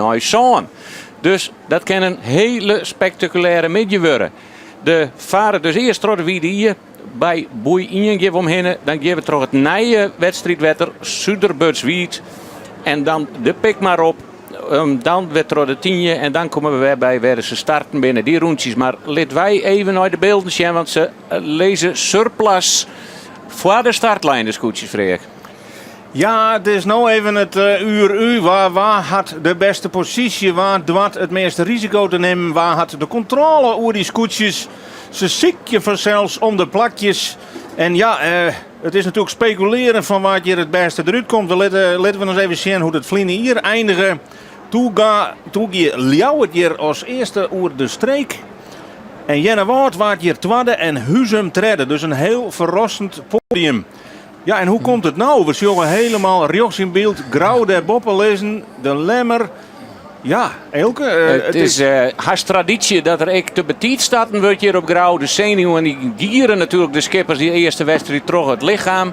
naar zo'n. Dus dat kan een hele spectaculaire midje worden. De varen dus eerst door de wiede hier bij Boei 1 geven omheen. Dan geven we terug het nieuwe wedstrijdwetter Suderbutswied. En dan de pik maar op. Dan weer door de 10 en dan komen we weer bij waar ze starten binnen die rondjes. Maar laten wij even naar de beelden zien, want ze lezen surplus voor de startlijn, de scootjes, Freek. Ja, het is nou even het uur u. Waar had de beste positie? Waar dwat het meeste risico te nemen? Waar had de controle over die scootjes? Ze ziekje vanzelfs om de plakjes. En ja, het is natuurlijk speculeren van wat hier het beste eruit komt. Laten we nog even zien hoe het vliegen hier eindigen. Toen Ljouwert hier als eerste oer de streek. En Jenne Wout waard hier tweede en Huzum treden. Dus een heel verrassend podium. Ja, en hoe komt het nou? We zien helemaal rechts in beeld. Grauw de Boppen lezen, de Lemmer. Ja, Elke. Het is haast traditie dat er ik te betiet staat een wordt hier op Grauw. De zenuwen die gieren natuurlijk de skippers die eerste wedstrijd terug het lichaam.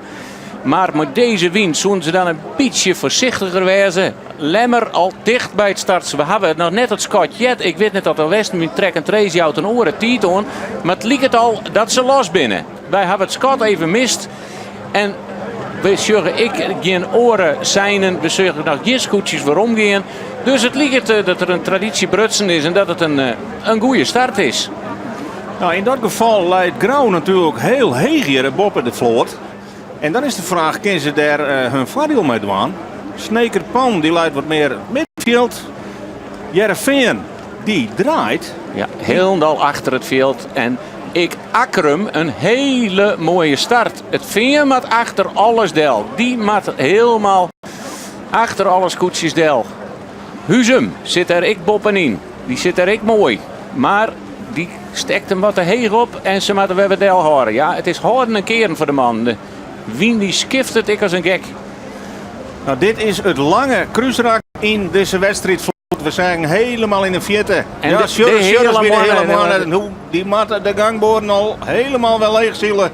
Maar met deze wind zullen ze dan een beetje voorzichtiger wezen. Lemmer al dicht bij het starten. We hebben nog net het Scotjet. Ik weet net dat de Westen met trek en trace uit een oren tieten. Maar het lijkt het al dat ze los binnen. Wij hebben het Scott even mist. En we zeggen ik geen oren zijn. We zeggen nog geen scootjes waarom gaan. Dus het lijkt dat er een traditie brutsen is en dat het een goede start is. Nou, in dat geval leidt Grauw natuurlijk heel heeg hier boven de vloot. En dan is de vraag, kunnen ze daar hun voordeel mee doen? Sneker Pan die leidt wat meer middenveld. Jereveen die draait. Ja, helemaal achter het veld. En ik Akrum een hele mooie start. Het Veen maat achter alles del. Die maat helemaal achter alles koetsjes del. Huzum zit er ik boppenin. Die zit er ik mooi. Maar die stekt hem wat te heeg op en ze moeten weer wat del horen. Ja, het is houden een keren voor de man. De Wien die skift het ik als een gek. Nou, dit is het lange cruiserak in deze wedstrijd. We zijn helemaal in de vierde. En ja, helemaal die matten de gangborden al helemaal wel leegzielen.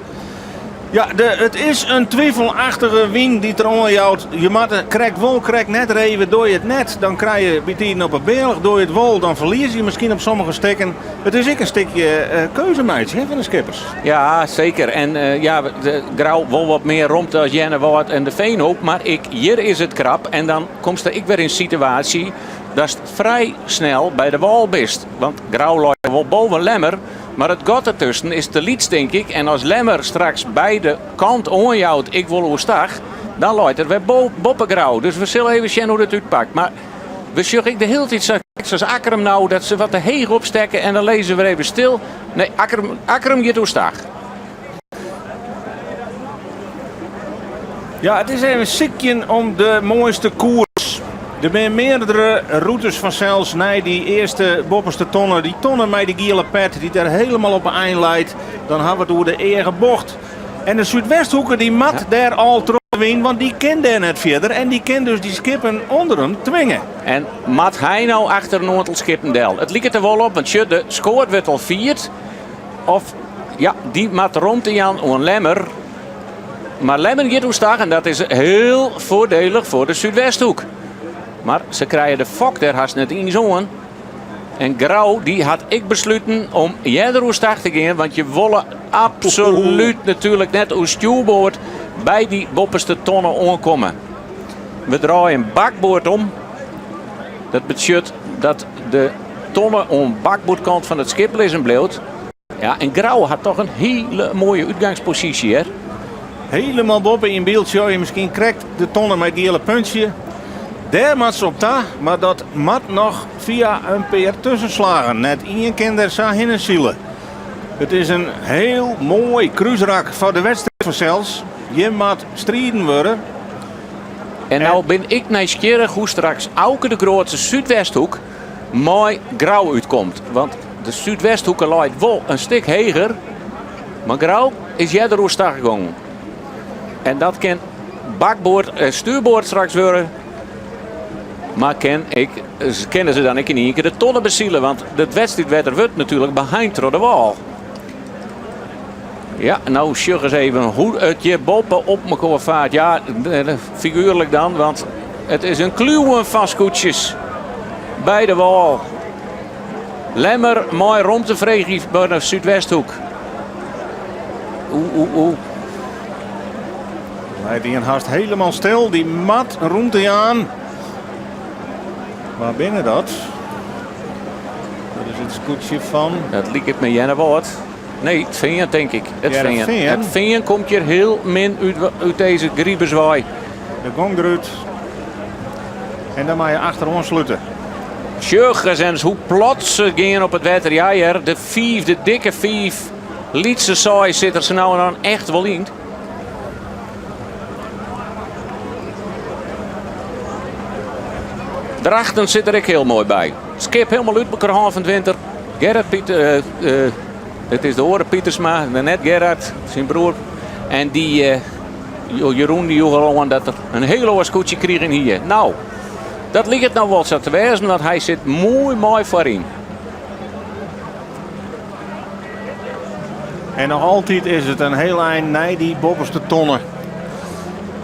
Ja, het is een twijfelachtige win die er onjouwt. Je matten krijgt net reven door je het net. Dan krijg je bitien op een berg door je het wol. Dan verlies je misschien op sommige stukken. Het is ook een stukje keuzemeidje van de skippers. Ja, zeker. En de Grauw wel wat meer rond als Jenne Wout en de Veenhoop. Maar hier is het krap. En dan komt er ik weer in een situatie dat het vrij snel bij de wal best. Want Grauw loopt wel boven Lemmer. Maar het gat ertussen is te liets, denk ik. En als Lemmer straks bij de kant onjouwt, ik wil hoe stag, dan loopt er weer Boppengrauw. Dus we zullen even zien hoe dat uitpakt. Maar we zeggen ik de hele tijd zoals Akrum nou, dat ze wat te heeg opstekken en dan lezen we even stil. Nee, Akrum gaat hoe stag. Ja, het is even ziekje om de mooiste koers. Er zijn meerdere routes vanzelfs naar die eerste bopperste tonnen. Die tonnen met die gele pet die daar helemaal op een eind leidt. Dan hebben we het door de eigen bocht. En de Zuidwesthoeker die mat daar al terug win, want die kent daar net verder. En die kan dus die skippen onder hem dwingen. En mat hij nou achter een aantal Skippendel? Het lijkt er wel op, want de scoort werd al 4. Of ja, die mat rond in Jan een Lemmer. Maar Lemmer gaat hoe stag en dat is heel voordelig voor de Zuidwesthoek. Maar ze krijgen de fok daar haast net in zo'n. En Grauw die had ik besloten om jeder stag te gaan. Want je willen absoluut natuurlijk net hoe stuurboord bij die bopperste tonnen aankomen. We draaien een bakboord om. Dat betekent dat de tonnen aan bakboordkant van het schip is en bloot. Ja, en Grauw had toch een hele mooie uitgangspositie, hè? Helemaal boven in beeld zou je misschien krijgt de tonnen met die hele puntje. Daar mat ze op daar, maar dat mat nog via een peer tussenslagen. Net één kinder zijn zielen. Het is een heel mooi cruiserak voor de wedstrijd vanzelfs. Je moet strijden worden. En nou ben ik nieuwsgierig hoe straks ook de grootste Zuidwesthoek mooi Grauw uitkomt. Want de Zuidwesthoeken loopt wel een stuk heger. Maar Grauw is jeder hoe stag gegaan. En dat kan bakboord en stuurboord straks worden. Maar kennen ze dan in één keer de tonnen bezielen. Want de wedstrijd wordt natuurlijk behind door de wal. Ja, nou zeg eens even hoe het je boppen op elkaar vaart. Ja, figuurlijk dan, want het is een kluwen van scootjes. bij de wal. Lemmer, mooi rondtevregie bij de Zuidwesthoek. Oeh. Leidt hij een haast helemaal stil. Die mat roemt hij aan. Waar binnen dat? Dat is het scootje van... Dat liep het met Jennewoord. Nee, het Veen, denk ik. Het Veen. Het Veen komt hier heel min uit deze Grieberswaai. De gong eruit. En dan mag je achter ons sluiten. Sjöggens, hoe plots ze gingen op het water. Ja, hier, de dikke 5. Lietse saai zit er ze nou en dan echt wel in. Drachten zit er ook heel mooi bij. Skip helemaal uit elkaar half en winter. Gerrit Pieter, het is de Oren Pietersma, net Gerrit, zijn broer. En die Jeroen die joeg al aan dat er een heel hoog scootje kregen hier. Nou, dat ligt het nou wel zo te wezen, want hij zit mooi voorin. En nog altijd is het een heel eind naar die bovenste tonnen.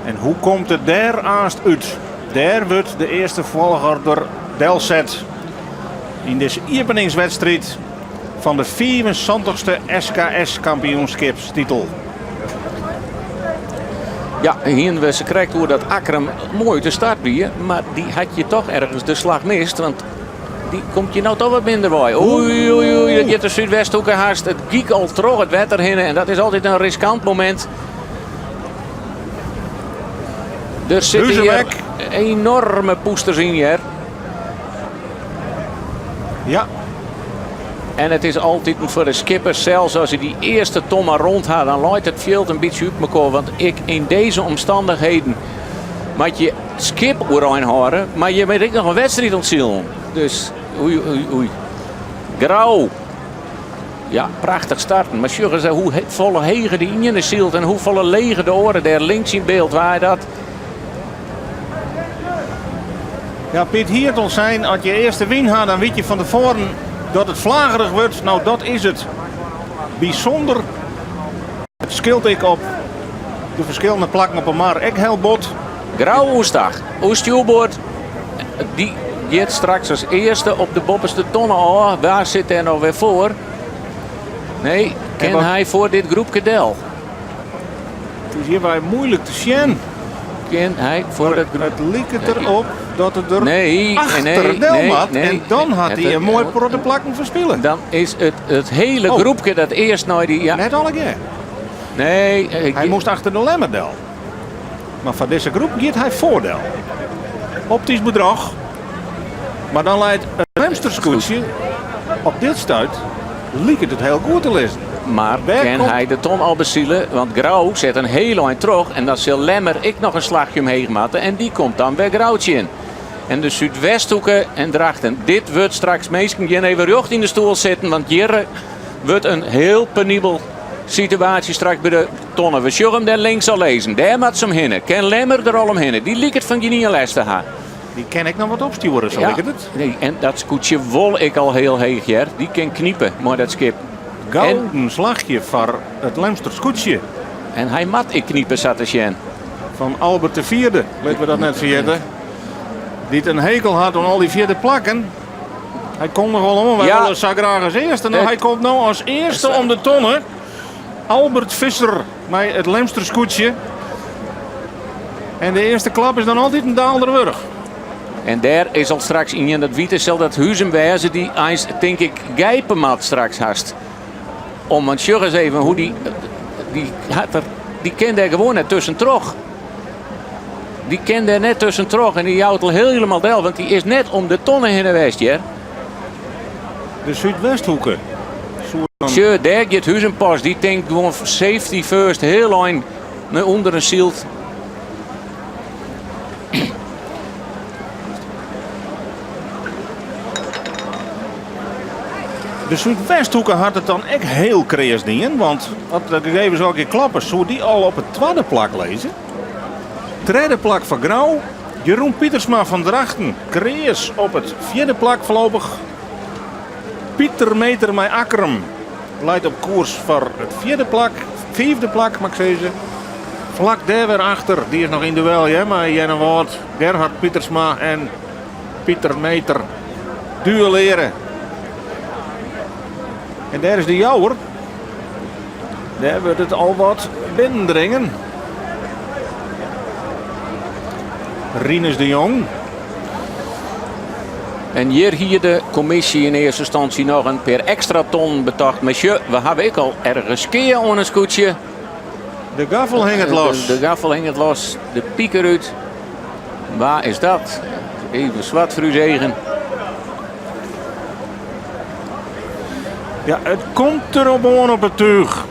En hoe komt het daar aast uit? Daar wordt de eerste volger door Delzet in deze openingswedstrijd van de 74ste SKS-kampioenschapstitel. Ja, hier ze krijgt hoe dat Akram mooi te start weer, maar die had je toch ergens de slag mist, want die komt je nou toch wat minder bij. Oei, dat je de Zuidwesthoeken haast. Het giek al terug het water heen en dat is altijd een riskant moment. Er zitten hier enorme poesters in hier. Ja. En het is altijd voor de skippers, zelfs als ze die eerste ton maar rond hadden, dan lijkt het veel een beetje uit elkaar. Want in deze omstandigheden moet je skip oorijn houden, maar je bent ook nog een wedstrijd ontzielen. Dus oei. Grauw. Ja, prachtig starten. Maar Sjuggen zei hoe volle hegen die in de zielt en hoe volle lege de oren daar links in beeld waar dat. Ja, Piet, hier het al zijn, als je eerste win had, dan weet je van tevoren dat het vlagerig wordt. Nou, dat is het. Bijzonder. Het scheelt ik op de verschillende plakken op een maar ek heel bot. Grauw oestag. Oestjuwboord. Die gaat straks als eerste op de bovenste tonnen. Oh, waar zit hij nou weer voor? Nee, ken hij voor dit groepje Del. Het is hierbij moeilijk te zien. Ken hij voor het groep. Het liep het erop dat het er achter Del had. Nee, en dan had hij een mooi plakken verspillen. Dan is het hele groepje dat eerst naar die... Ja. Net alle keer. Nee. Hij moest achter de Lemmerdel. Maar van deze groep gaat hij voordeel. Optisch bedrag. Maar dan leidt het hamsterscootje op dit stuit. Liep het heel goed te lezen. Maar kan hij de ton al bezielen? Want Grauw zet een heel eind terug. En dan zal Lemmer ik nog een slagje omheen matten. En die komt dan bij Grauwtje in. En de Zuidwesthoeken en Drachten. Dit wordt straks meestal even recht in de stoel zitten. Want hier wordt een heel penibel situatie straks bij de tonnen. We zullen hem daar links al lezen. Daar moet ze hem hinnen. Ken Lemmer er al omheen. Die liep het van je niet in les te gaan. Die ken ik nog wat opsturen, zo het. Nee, en dat scootje wol ik al heel heeg, ja. Die kan kniepen, maar dat skip. Gouden slagje voor het Lemster scootje. En hij mat ik kniepen, Satasjen. Van Albert de Vierde, weten we dat net vergeten. Die een hekel had aan al die vierde plakken. Hij kon nog wel om, wij willen zo graag als eerste. Nou, hij komt nou als eerste om de tonnen. Albert Visser met het Lemster scootje. En de eerste klap is dan altijd een Daalderwurg. En daar is al straks in dat witte zal dat Huizenwijze die eens, denk ik, gijpenmat straks hast. Om een eens even hoe die kent daar gewoon net tussen trog. Die kent daar net tussen trog en die houdt al helemaal del, want die is net om de tonnen heen geweest, ja. De Zuidwesthoeken. Sure, daar gaat Huizenpas, die denkt gewoon safety first, heel lang onder een shield. De Zuidwesthoeken had het dan echt heel creërs dingen, want wat de gegevens ook in klappen, zou die al op het tweede plak lezen. Derde plak van Grauw, Jeroen Pietersma van Drachten, creërs op het vierde plak voorlopig. Pieter Meter met Akram leidt op koers voor het vijfde plak mag ik zeggen. Vlak daar weer achter, die is nog in duel, ja, maar Jennewoord, Gerhard Pietersma en Pieter Meter. duelleren. En daar is de jouwer. Daar wordt het al wat binnendringen. Rinus de Jong. En hier de commissie in eerste instantie nog een per extra ton betacht. Monsieur, we hebben ik al ergens keer aan een scootje. De gaffel hing het los. De gaffel hing het los. De pieker uit. Waar is dat? Even zwart voor uw zegen. Ja, het komt erop aan op het tuig.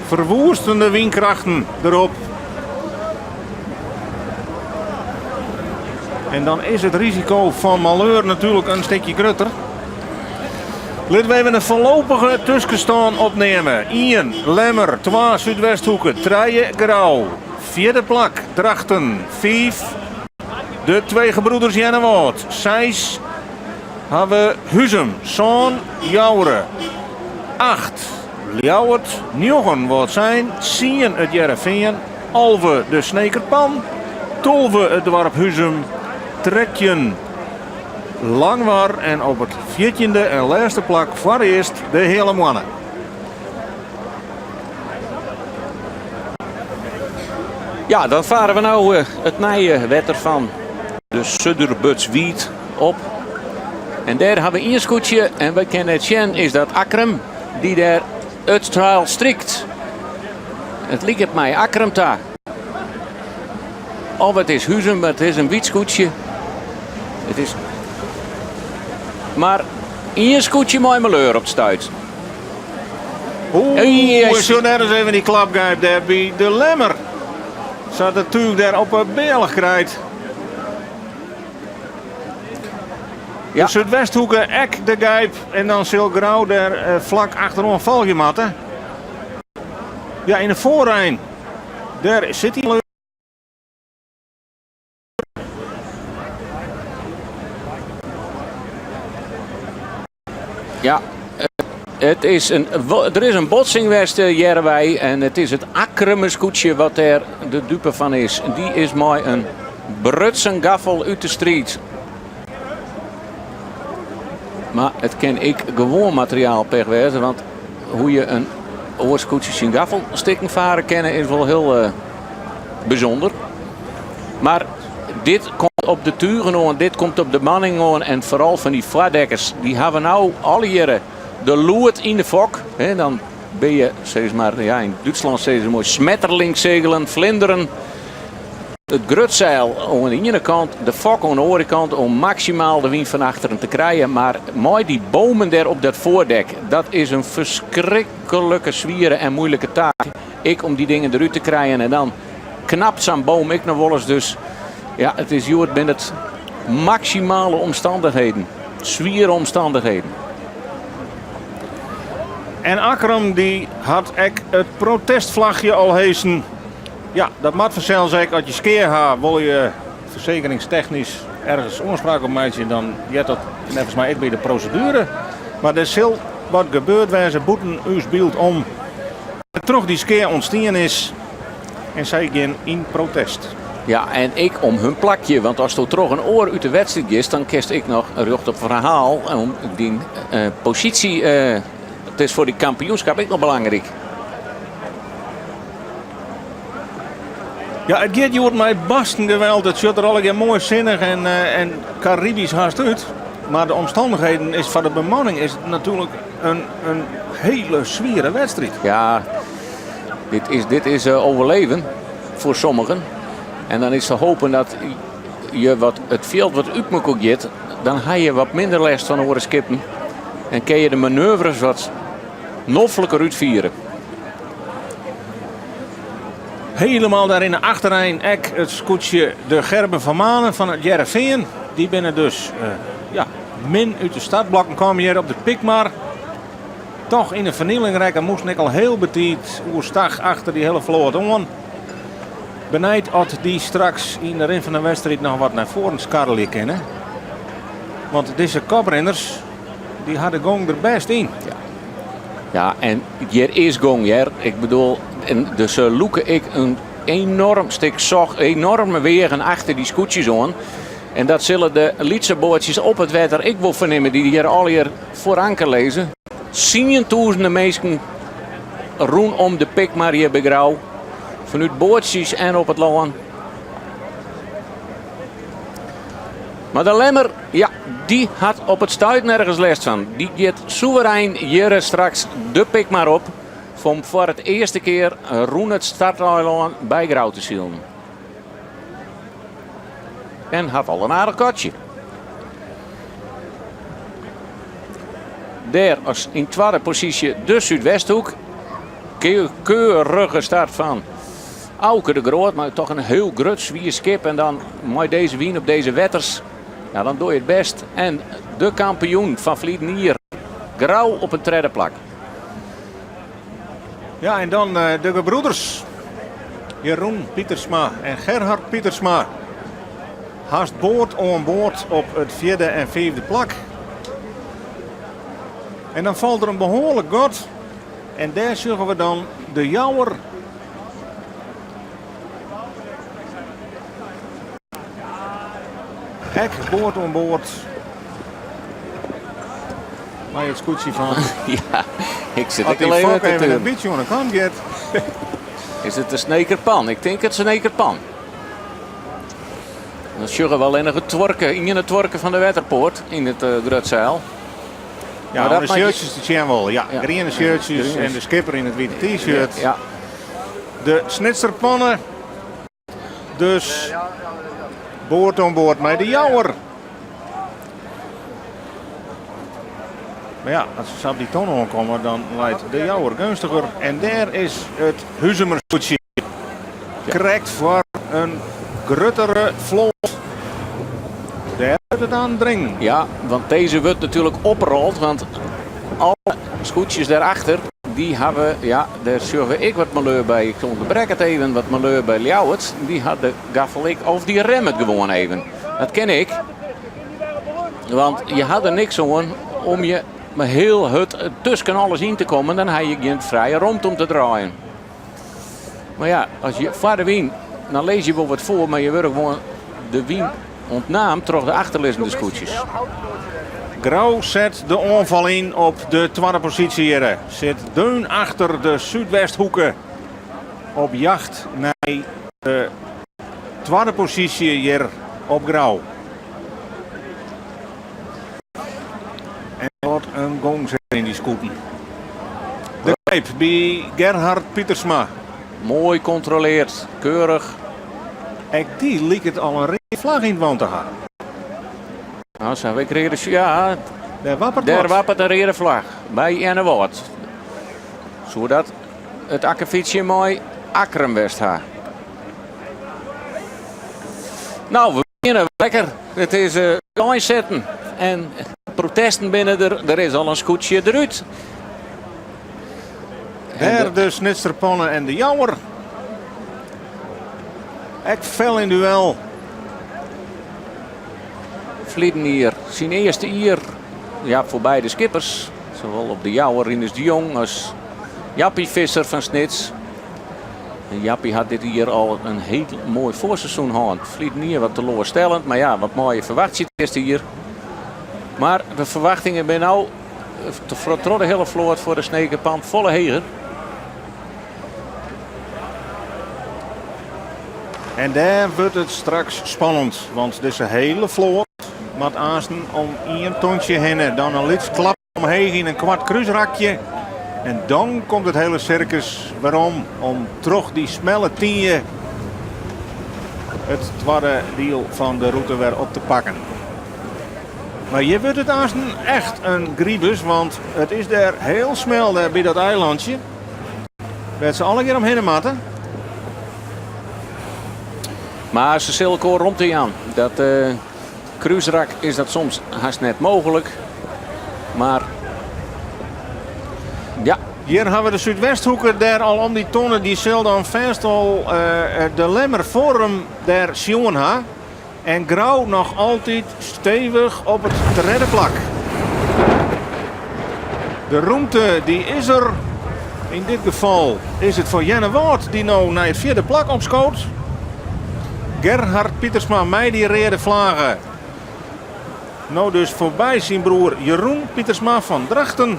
Verwoestende windkrachten erop. En dan is het risico van malheur natuurlijk een stukje groter. Laten we even een voorlopige tussenstand opnemen. 1 Lemmer, 2 Zuidwesthoeken, 3 Grauw, 4e plak Drachten, 5 de 2 gebroeders Jennewoud, 6 hebben we Huzum, Zoon, Jouweren, 8 Ljouwert, 9 wordt zijn, 10 het Jereveen, 11 de Snekerpan, 12 het dorp Huzum, 13 Langwar en op het 14e en laatste plak voor eerst de hele mannen. Ja, dan varen we nou het nieuwe wetter van de Suderbutswiet op. En daar hebben we een scootje en we kennen het zien is dat Akram die daar het trial strikt. Het lijkt het mij Akram daar. Of het is Huzum, het is een wietscootje. Het is... Maar één scootje mooi malheur op de stuit. Zo net eens even die klapgrijp daar bij de Lemmer. Zat natuurlijk daar op een beelig krijt. Ja. De Zuidwesthoeken, ek de gijp en dan Silgrauw daar vlak achterom volgje matten. Ja, in de voorrijn. Daar zit hij. Ja, er is een botsing geweest Jerwij en het is het Akreme scootje wat er de dupe van is. Die is mooi een brutsen gaffel uit de street. Maar het ken ik gewoon materiaal per wezen, want hoe je een oorscootje zijn gaffel stikken varen kennen is wel heel bijzonder. Maar dit komt op de turen aan, dit komt op de manning aan en vooral van die vladekkers. Die hebben nou alle jaren de loert in de fok. He, dan ben je, zeg maar, ja, in Duitsland zeggen ze mooi smetterlingszegelen, vlinderen. Het grutzeil aan de ene kant, de fok aan de andere kant om maximaal de wind van achteren te krijgen. Maar mooi die bomen daar op dat voordek, dat is een verschrikkelijke zwiere en moeilijke taak. Ik om die dingen eruit te krijgen en dan knapt zo'n boom ik nog wel eens. Dus ja, het is joh, binnen het maximale omstandigheden, zwiere omstandigheden. En Akram die had ek het protestvlagje al hezen. Ja, dat mag vanzelfs ook. Als je skeer hebt, wil je verzekeringstechnisch ergens oorspraak op meisje, dan je dat volgens mij ook bij de procedure. Maar er is heel wat gebeurd waar ze boeten uw beeld om. Terug die skeer ontstaan is en zij gaan in protest. Ja, en ik om hun plakje, want als er toch een oor uit de wedstrijd is, dan kerst ik nog een rug op verhaal. En om die positie, het is voor die kampioenschap ook nog belangrijk. Ja, het gaat je mij basten geweld. Het ziet er al mooi zinnig en Caribisch haast uit. Maar de omstandigheden is van de bemanning is het natuurlijk een hele zwiere wedstrijd. Ja, dit is overleven voor sommigen. En dan is te hopen dat je het veld wat uit moet gaat, dan ga je wat minder last van horen skippen. En kun je de manoeuvres wat noffelijker uitvieren. Helemaal daar in de achterrijn ek het scootje de Gerben van Manen van het Jereveen. Die binnen dus min uit de startblokken komen hier op de Pikmar. Toch in de vernieling en moest ik al heel betiet oerstag achter die hele vloot om. Benijd dat die straks in de rin van de wedstrijd nog wat naar voren skarrelen kennen. Want deze koprenners die hadden gong er best in. Ja, en hier is gong, ja. Ik bedoel, en dus loeken ik een enorm stuk enorme wegen achter die scootjes aan. En dat zullen de Lietse bootjes op het water ik wil vernemen die hier al hier voor anker lezen. 10.000 mensen rondom de Pikmar hier bij Grauw. Vanuit bootjes en op het land. Maar de Lemmer, ja, die had op het stuit nergens last van. Die gaat soeverein hier straks de Pikmar op. Om voor het eerste keer rond het starteiland bij Grauw te zien. En had al een aardig kotje. Daar als in tweede positie de Zuidwesthoek. Keurige start van Auke de Groot. Maar toch een heel groot zwierskip. En dan met deze wien op deze wetters. Ja, dan doe je het best. En de kampioen van Vlietenier. Grauw op een derde plak. Ja, en dan de gebroeders. Jeroen Pietersma en Gerhard Pietersma. Haast boord on boord op het vierde en vijfde plak. En dan valt er een behoorlijk gat. En daar zullen we dan de Jouwer. Ek boord on boord. Maar het scootje van. Ja, ik zit Als ook die alleen vak met even een het. beetje aan de kant gaat. Is het een snekerpan? Ik denk het is een snekerpan. Dan zullen we wel in het twerken van de Wetterpoort in het Grutzeil. Ja, Maar de dat maakt- shirtjes die zijn wel. Ja, Ja. groene shirtjes Ja, en de skipper in het witte t-shirt. Ja, De snitserpannen. Dus boord on boord met de Jouwer. Maar ja, als ze op die ton aankomen, dan leidt de Jouwer gunstiger. En daar is het Huizemerspoetje. Correct voor een gruttere vloot. Daar wordt het aan dringen. ja, want deze wordt natuurlijk opgerold. Want alle scootjes daarachter, die hebben, ja, daar zorg ik wat malheur bij. Ik onderbrek het even, wat malheur bij Ljouwert. Die had de gaffel ik, of die rem het gewoon even. Dat ken ik. Want je had er niks aan om je met heel het tussen alles in te komen. Dan had je geen vrije rond om te draaien. Maar ja, als je voor de wien, dan lees je wel wat voor. Maar je wordt gewoon de wien ontnaam door de achterliggende scootjes. Grauw zet de aanval in op de tweede positie hier. Zit deun achter de Zuidwesthoeken op jacht naar de tweede positie hier op Grauw. En wat een gong zit in die scooten. De greep bij Gerhard Pietersma. Mooi controleerd, keurig. En die liet het al een rode vlag in het wand te gaan. Nou, zo, we kregen, ja, Daar wappert daar wat. wappert een rode vlag bij Enne Woord. Zodat het akkefietsje mooi akkeren west ha. Nou, we beginnen lekker. Het is zetten en protesten binnen er is al een scootje eruit. Daar de snitserpannen en de Jouwer. Ek fel in duel. Vlietenier zijn eerste hier, ja, voorbij de skippers. Zowel op de Jouwer, Rinus de Jong als Jappie Visser van Snits. En Jappie had dit hier al een heel mooi voorseizoen gehad. Vlietenier wat teleurstellend, maar ja, wat mooie verwacht je het eerste hier. Maar de verwachtingen zijn nou, de hele vloot voor de Snekerpan, volle heger. En daar wordt het straks spannend. Want deze hele vloot moet aanstaan om 1 tontje heen. Dan een licht klap omheen in een kwart kruisrakje. En dan komt het hele circus. Waarom? Om toch die smelle 10 het tweede deel van de route weer op te pakken. Maar je wordt het aanstaan echt een griebus. Want het is daar heel snel daar bij dat eilandje. Werd ze alle keer omheen matten. Maar ze zullen elkaar rond te aan. Dat cruiserak is dat soms haast net mogelijk. Maar ja, Hier hebben we de Zuidwesthoeken daar al om die tonnen. Die zal dan vast al de Lemmer Forum daar zien ha. En Grauw nog altijd stevig op het derde plak. De roemte die is er. In dit geval is het voor Jenne Woord die nou naar het vierde plak opschoot. Gerhard Pietersma mij die reden vlagen. Nou dus voorbij zijn broer Jeroen Pietersma van Drachten.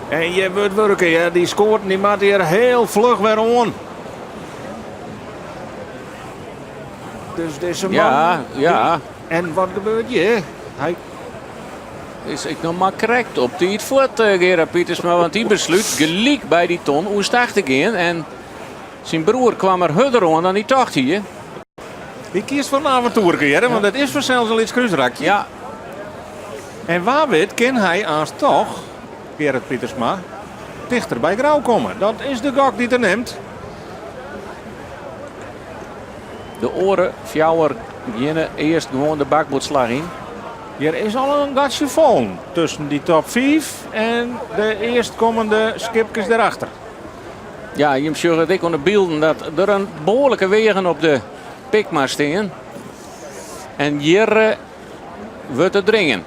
En je wordt werken, ja, die scoort en die maakt hier heel vlug weer aan. Dus deze man... Ja. En wat gebeurt je? Hij... Is ik nog maar correct op die het voort, Gerard Pietersma. Want die besluit gelijk bij die ton hoe start te gaan. En zijn broer kwam er harder aan dan die tocht hier. Die kiest voor een avontuur, hè? Want het is vanzelfs al iets kruisrakje. Ja. En waar weet kan hij als toch, Gerard Pietersma, dichter bij Grauw komen. Dat is de gok die er neemt. De oren, fjouwer, beginnen eerst gewoon de bakbootslag in. Hier is al een gatje vol tussen die top 5 en de eerstkomende skipjes erachter. Ja, je zult het ik onder beelden dat er een behoorlijke wegen op de pikma staan. En hier wordt het dringen.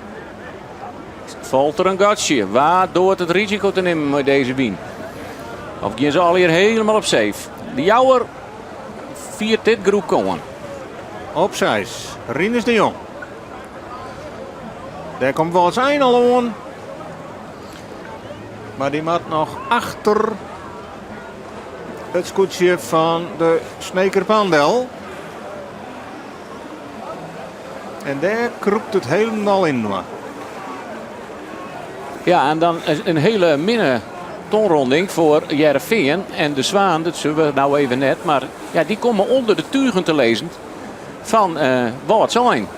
Valt er een gatje, waardoor het risico te nemen met deze wien. Of gaan ze al hier helemaal op safe. De jouwer viert dit groep komen. Opzijs, Rinus de Jong. Daar komt wel eens een al aan. Maar die moet nog achter het scootje van de Sneker Pandel. En daar kroept het helemaal in. Ja, en dan een hele minne tonronding voor Heerenveen en de Zwaan. Dat zullen we nou even net. Maar ja, die komen onder de tuigen te lezen van wat zijn.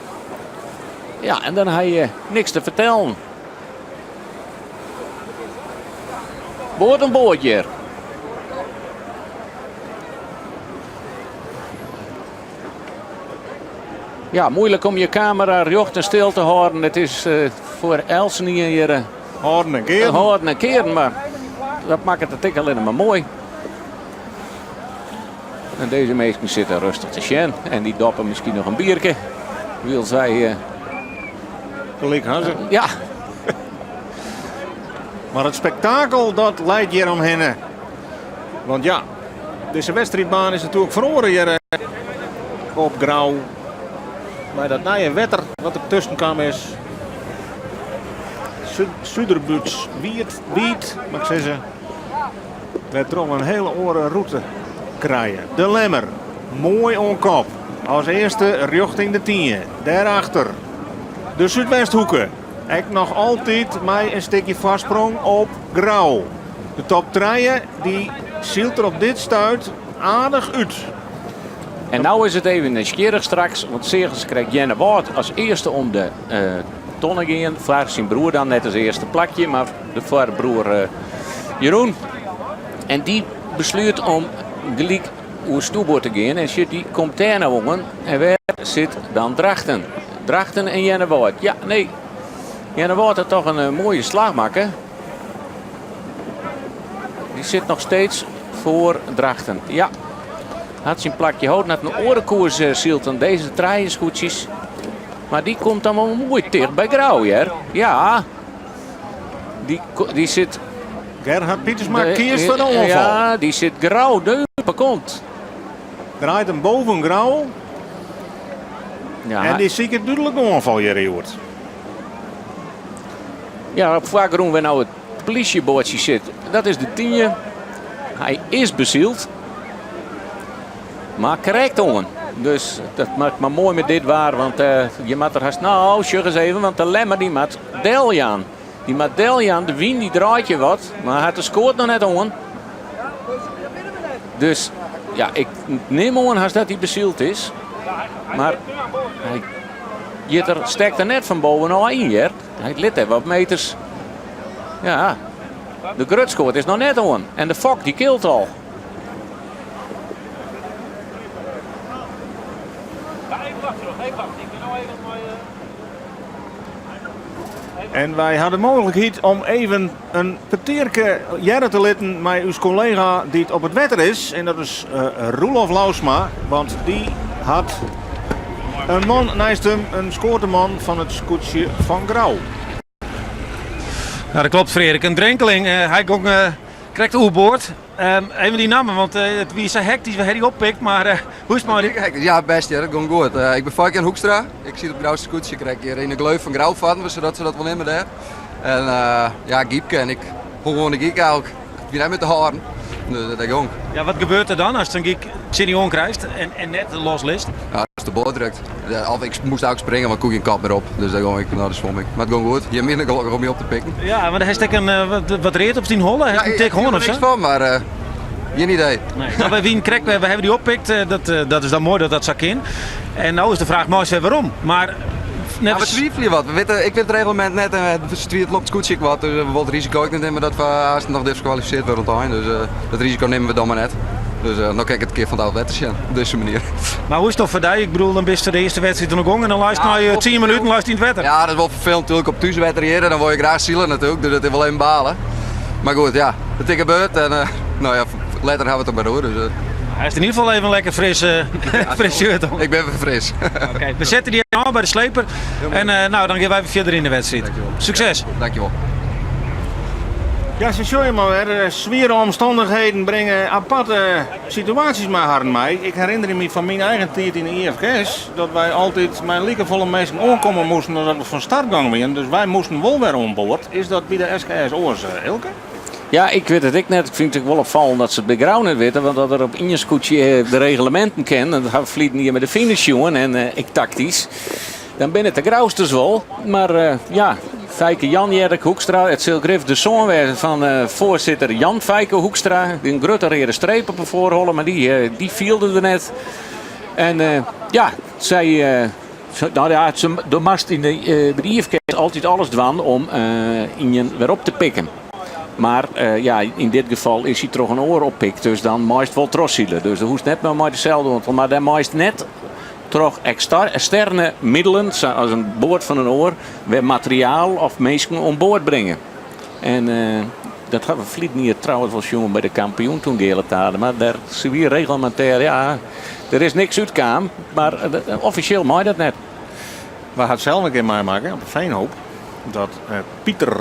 Ja, en dan heb je niks te vertellen. Boord een boordje. Ja, moeilijk om je camera recht en stil te houden. Het is voor Elsen hier Houden en keren. houden en keren, maar dat maakt het natuurlijk alleen maar mooi. En deze meesten zitten rustig te sjen en die doppen misschien nog een biertje. Wil zij... Gelijk hadden ze. ja, Maar het spektakel dat leidt hier omheen. Want ja, deze wedstrijdbaan is natuurlijk verloren hier op Grauw. Maar dat nieuwe wetter wat er tussen kwam is. Zuiderbuts, Wiet, mag ik zeggen. We toch een hele oren route krijgen. De Lemmer, mooi on kop. Als eerste richting de 10. Daarachter de Zuidwesthoeken. Ik nog altijd mij een stukje vastsprong op Grauw. De top 3 die zielt er op dit stuit aardig uit. en nou is het even nieuwsgierig straks. Want Segers krijgt Jenne Wout als eerste om de tonnen gaan. Voor zijn broer dan net als eerste plakje. Maar voor broer Jeroen. En die besluit om gelijk hoe stoelboord te gaan. En shit, die komt daar nou aan. En waar zit dan Drachten? Drachten en Jenne Wout. Ja, nee. Jenne Wout had toch een mooie slag maken. Die zit nog steeds voor Drachten. Ja. Had zijn plakje hout naar een orenkoers zielt aan deze traaienschoetjes. Maar die komt dan wel mooi dicht bij Grauw, hè? Ja. Die zit... Gerhard Pietersma kiest voor de onval. Ja, die zit Grauw deupen komt. Draait hem boven Grauw. Ja, En die zie ik duidelijk onval hier, Joert. ja, op Vageroen waar nou het politieboordje zit. Dat is de 10. Hij is bezield. Maar correct on. Dus dat maakt maar mooi met dit waar. Want je moet er haast... Nou, zeg eens even. Want de Lemmer die maakt Deljan. Die maakt Deljan. De Wien die draait je wat. Maar hij scoort nog net on. Dus ja, ik neem aan als dat hij bezield is. Maar hij steekt er net van bovenal in. Hè? Hij lit even wat meters. Ja. De grutskoort is nog net on. En de fok die kilt al. En wij hadden mogelijkheid om even een peteerke jaren te litten met uw collega die het op het wetter is. En dat is Roelof Lausma. Want die had een man naast hem, een scoorteman van het scootje van Grauw. Ja, dat klopt, Frederik. Een drenkeling. Hij kon Krijgt de oerboord. Even die namen, want het wie is zo hectisch, we hebben die oppikt, maar hoe is het maar? Ja, best, ja, dat gaat goed. Ik ben vaak in Hoekstra. Ik zie op Grauwse scootje, ik krijg hier in de gleuf van Grauwvatten, zodat ze dat wel nemen daar. En ja, Giepke en ik gewoon de geek ook. Ik ben net met de haren. Dus dat is jong. Ja, wat gebeurt er dan als je een geek Sinion krijgt en net loslist? Ja, als de boot drukt. Ik moest ook springen, maar koek geen kap meer op. Dus dan ga ik naar de zwom ik. Maar het gaat goed. Je hebt minder gelukkig om je op te pikken. Ja, maar hij steekt wat reet op die holle. Hij heeft een tik hond of zo? Ik heb er niks van, maar geen idee. Nee. Nou, bij Wien Krek, we hebben die oppikt. Dat is dan mooi dat dat zak in. En nou is de vraag, mooi waarom. Maar net we twijfelen wat. Ik weet het reglement net en het loopt goed ik wat. Dus we willen het risico ook niet nemen dat we haast nog disqualificeerd worden rondheen. Dus dat risico nemen we dan maar net. Dus dan kijk ik het een keer van het oude wetter op deze manier. Maar hoe is het toch voor jou? Ik bedoel, dan ben je de eerste wedstrijd nog gong en dan luister je 10 minuten en luister je in het wetter. Ja, dat is wel vervelend natuurlijk op thuiswetteriëren. Dan word je graag zielen natuurlijk, dus dat is wel een balen. Maar goed, ja, het is gebeurd en nou ja, later gaan we het er maar door. Dus, hij heeft in ieder geval even een lekker fris shirt om. Ik ben weer fris. Okay, we zetten die aan bij de sleper en nou, dan gaan wij weer verder in de wedstrijd. Dankjewel. Succes! Dankjewel. Ja, ze showen maar weer. Zware omstandigheden brengen aparte situaties met haar mee. Ik herinner me van mijn eigen tijd in de IFKS dat wij altijd met liekevolle mensen aankomen moesten nadat we van start gingen werden. Dus wij moesten wel weer aan boord. Is dat bij de SKS oors, Elke? Ja, ik weet het ik net. Ik vind het wel opvallend dat ze het bij Grauw niet weten. Want dat er op in je scootje de reglementen kennen. Dat gaat vliegen hier met de finish jongen en ik tactisch. Dan ben het de Grauwsters wel. Maar ja, Fijke Jan Jerk Hoekstra. Het zal Griff de zoon van voorzitter Jan Fijke Hoekstra. Die een grote rode streep op een voorholen. Maar die vielde er net. En ja, zij... nou ja, de mast in de IFK altijd alles dwan om in je weer op te pikken. Maar ja, in dit geval is hij toch een oor oppikt. Dus dan meest wel trossielen. Dus dat hoeft net maar hetzelfde doen. Maar dan meest net toch externe middelen, zoals een boord van een oor, weer materiaal of mensen om boord brengen. En dat gaan we vliegen hier trouwens wel jongen bij de kampioen toen geëerd hadden. Maar daar zie je reglementair, ja, er is niks uitkwam. Maar officieel mag dat net. We gaan het zelf een keer meemaken op Veenhoop. Dat Pieter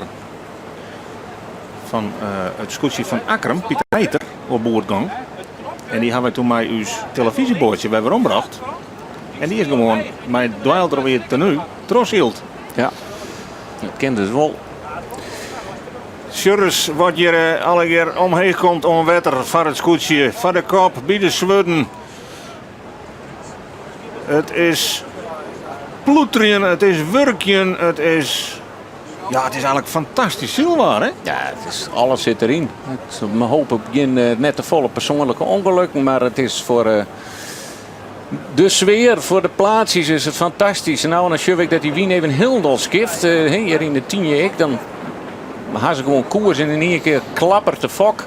van het scootje van Akrum, Pieter Heiter, op boord ging. En die hebben we toen met uw televisiebordje weer omgebracht. En die is gewoon met dweil er weer tenue trossield. Ja, dat kent dus wel. Sjurres wat hier alle keer omheen komt om wetter van het scootje, van de kop, bij de zwudden. Het is ploeteren, het is werkjen, het is... Ja, het is eigenlijk fantastisch zilwaar, hè? Ja, alles zit erin. We hopen net te volle persoonlijke ongelukken, maar het is voor de sfeer, voor de plaatsjes is het fantastisch. Nou, en als ik dat die Wien even heel dol skift, hier in de 10 dan gaan ze gewoon koers en in één keer klappert de fok.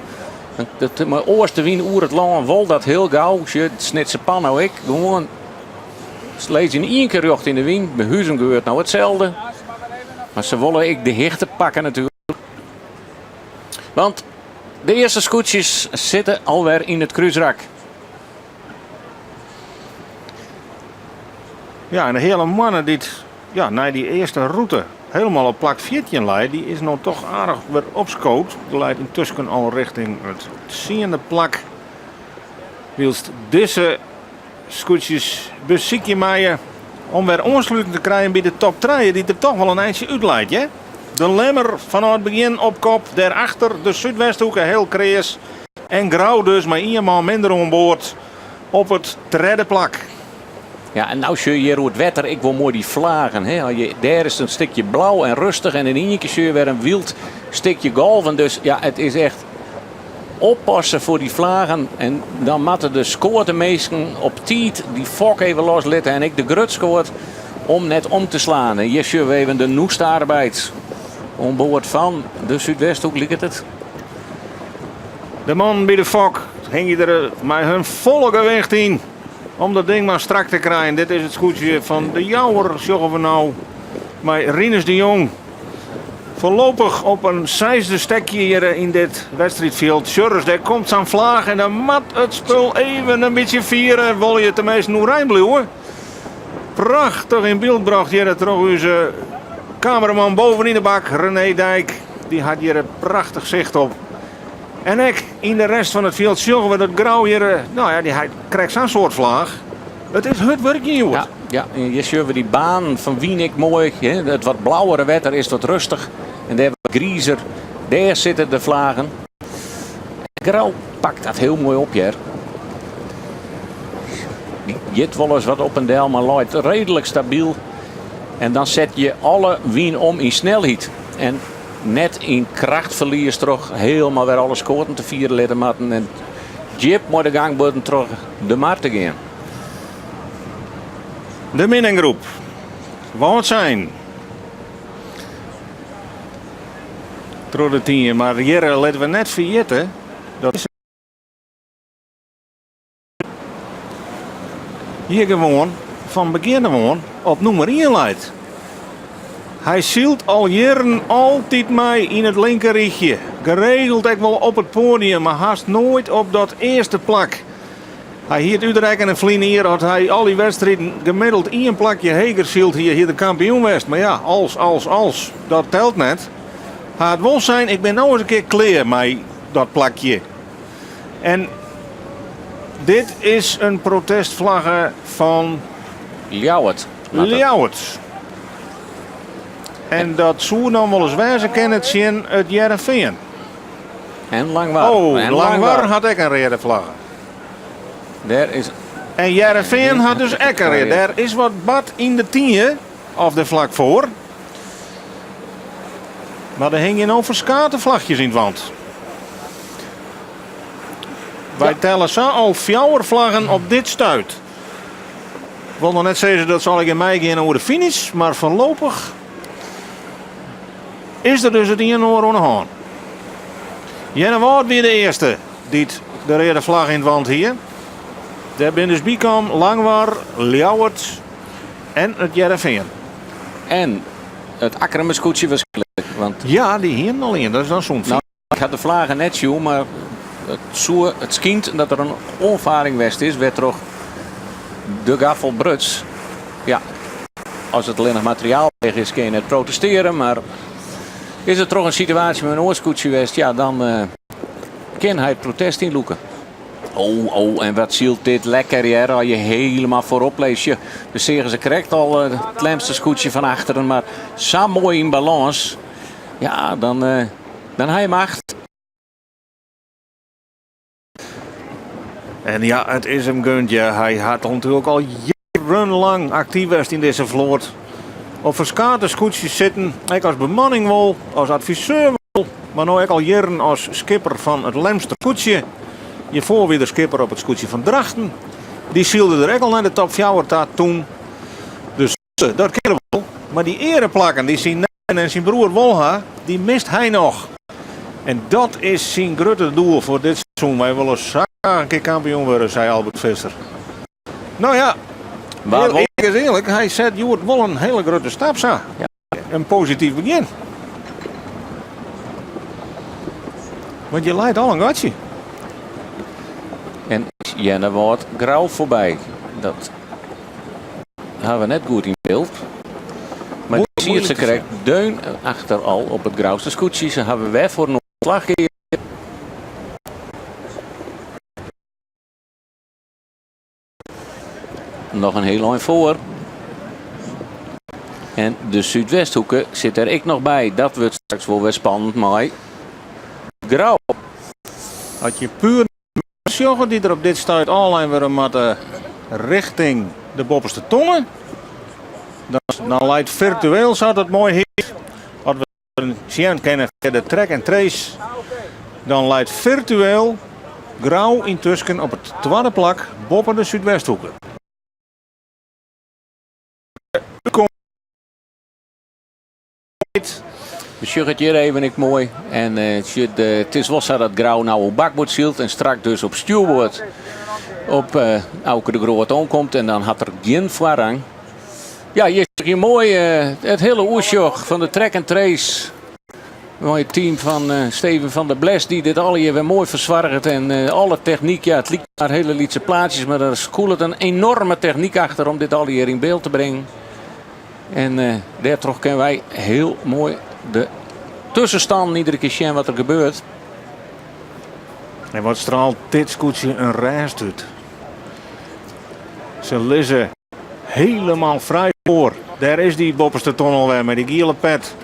Mijn eerste Wien oer het lang vol dat heel gauw. Het snit ze pan nou ik. Gewoon lees in één keer jocht in de Wien. Bij Huizen gebeurt nou hetzelfde. Maar ze willen ik de hichte pakken natuurlijk. Want de eerste scootjes zitten alweer in het kruisrak. Ja, en de hele mannen die na die eerste route helemaal op plak 14 leidt, die is nou toch aardig weer opscoot. Die leidt intussen al richting het 10e plak. Wilst deze scootjes beziekje maaien om weer aansluiting te krijgen bij de top 3 die er toch wel een eindje uitleidt, hè? De Lemmer vanaf het begin op kop, daarachter de Zuidwesthoeken heel krees en Grauw dus maar eenmaal minder aan boord op het derde plak. Ja, en nou zie je hier hoe het wetter, ik wil mooi die vlagen. Hè? Daar is een stukje blauw en rustig en in één keer zie je weer een wild stukje golven. Dus ja, het is echt oppassen voor die vlagen. En dan moeten de scoortemeesten op tijd die fok even loslitten en ik de grut scoort om net om te slaan. En hier zien we even de noestarbeid om boord van de Zuidwesthoek ligt het. De man bij de fok ging er met hun volle gewicht in om dat ding maar strak te krijgen. Dit is het scootje van de Jouwer, zeggen we nou. Maar Rinus de Jong voorlopig op een 6e stekje hier in dit wedstrijdveld. Sjurres, daar komt zijn vlaag en dan mat het spul even een beetje vieren. Wil je tenminste nu rijnbluwen? Prachtig in beeld bracht hier terug onze cameraman boven in de bak, René Dijk. Die had hier een prachtig zicht op. En ik in de rest van het veld zorgen we dat Grauw hier, hij krijgt zo'n soort vlag. Het is het werkje, jongen. Ja, en je ziet die baan van Wienik mooi. Hè? Het wat blauwere wetter is wat rustig. En daar wat griezer. Daar zitten de vlagen. Grauw pakt dat heel mooi op, Jer. Die jit wel eens wat op en deel, maar loopt redelijk stabiel. En dan zet je alle wien om in snelheid. En net in krachtverlies terug helemaal weer alle scoren te vieren laten maken. En Jip moet de gang buiten terug de markt te gaan. De minnengroep. Wat zijn? Door de 10, maar hier laten we net vergeten. Dat is hier gewoon van begin gewoon op nummer 1 leidt. Hij zielt al jaren altijd mee in het linkerrichtje. Geregeld ook wel op het podium, maar haast nooit op dat eerste plak. Hij hier Utrecht en een Vlinier had hij al die wedstrijden gemiddeld 1 plakje heger zielt hier de kampioen was. Maar ja, als, dat telt net. Het wel zijn, ik ben nou eens een keer klaar met dat plakje. En dit is een protestvlagge van Ljouwert. Ljouwert. En dat zou dan wel eens wijzen kennen het zien uit Heerenveen. En Langwaar. Oh, en Langwaar had ik een rode vlag. Daar is... En Heerenveen had dus ook een rode. Er is wat bad in de 10 of de vlak voor. Maar er hingen nou verskaten in het wand. Wij tellen zo al 4 vlaggen op dit stuit. Ik wil nog net zeggen dat zal ik in mei gaan over de finish. Maar voorlopig is er dus het 1 oor aan de hand. Jenne Wout weer de eerste die de rode vlag in het wand hier. Daar ben dus Bikam, Langwaar, Ljouwert en het Heerenveen. En het Akkermescootje waarschijnlijk. Want Ja, die hier al in. Dat is dan zo'n nou, ik had de vlagen net zien, maar het schijnt dat er een onvaring west is. Werd toch de gaffel Bruts. Ja, als het alleen nog materiaal weg is, kun je het protesteren. Maar is er toch een situatie met een oorscootje geweest, ja, dan kan hij het protest inloeken. Oh, en wat zielt dit lekker, ja, als je helemaal voorop leest. Dus zeggen ze correct al het lemste scootje van achteren, maar zo mooi in balans. Ja, dan hij macht. En ja, het is hem gunt. Ja. Hij had natuurlijk al jarenlang actief geweest in deze vloot. Op verskate scootjes zitten. Ik als bemanning wel, als adviseur wel. Maar nu ook al jaren als skipper van het Lemster scootje. Je voor de skipper op het scootje van Drachten. Die zielde er ook al naar de top 4 toen. Dus dat kennen we wel. Maar die ereplakken die zien en zijn broer Wolha, die mist hij nog. En dat is zijn grote doel voor dit seizoen. Wij willen graag een keer kampioen worden, zei Albert Visser. Nou ja, heel eerlijk is eerlijk. Hij zet je wordt wel een hele grote stap. Ja. Een positief begin. Want je leidt al een gatje. En Jenne wordt Grauw voorbij. Dat hebben we net goed in beeld. Maar die zie je ze correct deun achter al op het Grauwste scootje. Ze hebben wij voor een slag hier. Nog een heel lang voor. En de Zuidwesthoeken zit er ik nog bij. Dat wordt straks wel weer spannend, maar Grauw. Had je puur joggen die er op dit stuit online weer met richting de bovenste tongen. Dan leidt virtueel zou dat mooi hier. Als we een zien kennen via de track en trace. Dan leidt virtueel Grauw intussen op het tweede plak boven de Zuidwesthoeken. Dus je gaat hier even ik mooi. En het is wel zo dat Grauw nou op bakboord zielt en straks dus op stuurboord op Auke de Groot omkomt. En dan had er geen voorrang. Ja, je ziet hier mooi het hele oersjog van de track and trace. Mooi team van Steven van der Bles die dit al hier weer mooi verzwargt. En alle techniek, ja, het lijkt maar hele lietse plaatjes, maar er schoelt een enorme techniek achter om dit al hier in beeld te brengen. En daardoor kunnen wij heel mooi de tussenstand iedere keer zien wat er gebeurt. En wat straalt dit scootje een rijst uit. Ze liggen helemaal vrij voor. Daar is die bopperste ton alweer met die gele pet.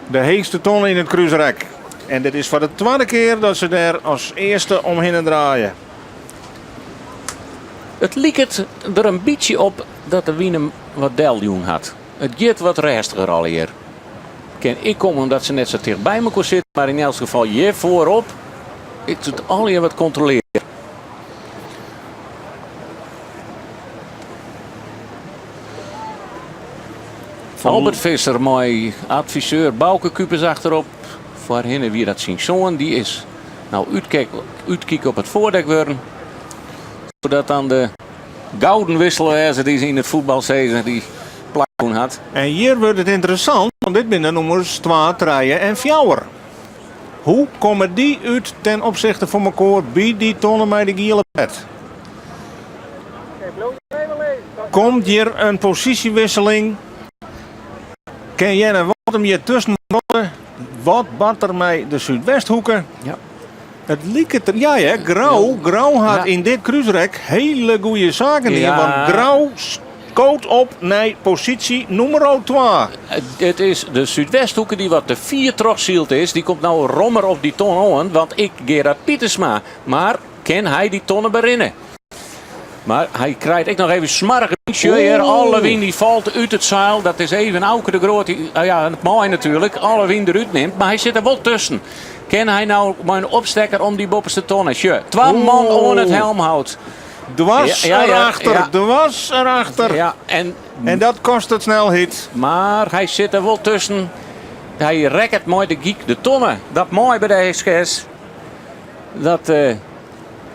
De heegste ton in het cruiserrek. En dit is voor de tweede keer dat ze daar als eerste omheen draaien. Het lieket er een beetje op dat de Wienem wat deljoen had. Het gaat wat rustiger al hier. Ken ik kom omdat ze net zo dicht bij me kon zitten, maar in elk geval je voorop. Ik doe het al hier wat controleren. Albert Visser, mooi adviseur, Bouke Kupers achterop. Voorheen wie dat zien zoon, die is nou uitkijken op het voordek worden. Zodat dan de gouden wisselwijzer die ze in het voetbalseizoen die plak had. En hier wordt het interessant, want dit zijn de nummers 2, 3 en 4. Hoe komen die uit ten opzichte van elkaar bij die tonnen met de gele pet? Komt hier een positiewisseling? Ken jij wat hem hier tussen worden? Wat bart er mij de Zuidwesthoeken? Ja. Het liep er, ja hè, Grauw had in dit cruiserrek hele goede zaken hier. Want Grauw scoot op naar positie nummer 2. Het is de Zuidwesthoeken die wat de 4 terugzield is. Die komt nou rommer op die ton aan. Want ik, Gerard Pietersma. Maar kan hij die tonnen berinnen? Maar hij krijgt ook nog even smarrig. Alle wind die valt uit het zeil. Dat is even Auke de Groot. Ja, het mooi natuurlijk. Alle wind eruit neemt. Maar hij zit er wel tussen. Kan hij nou maar een opstekker om die bovenste tonnen? 2 man aan het helmhout. Dwars erachter. Dwars erachter. Ja, en dat kost het snelheid. Maar hij zit er wel tussen. Hij rekt mooi de tonnen. Dat mooi bij de SGS.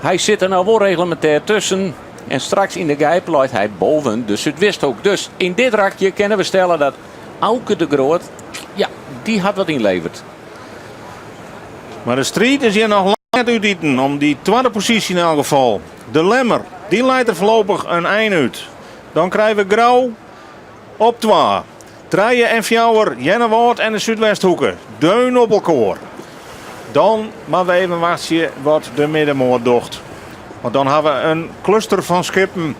Hij zit er nou wel reglementair tussen. En straks in de gijp loopt hij boven de Zuidwesthoek. Dus in dit rakje kunnen we stellen dat Auke de Groot, ja, die had wat inleverd. Maar de strijd is hier nog lang net uiteten om die tweede positie in elk geval. De Lemmer, die leidt er voorlopig een eind uit. Dan krijgen we Grauw op 2. 3 en 4, Jennewoord en de Zuidwesthoeken. Deun op elkaar. Dan maar we even wachten wat de middenmoot docht. Want dan hebben we een cluster van schippen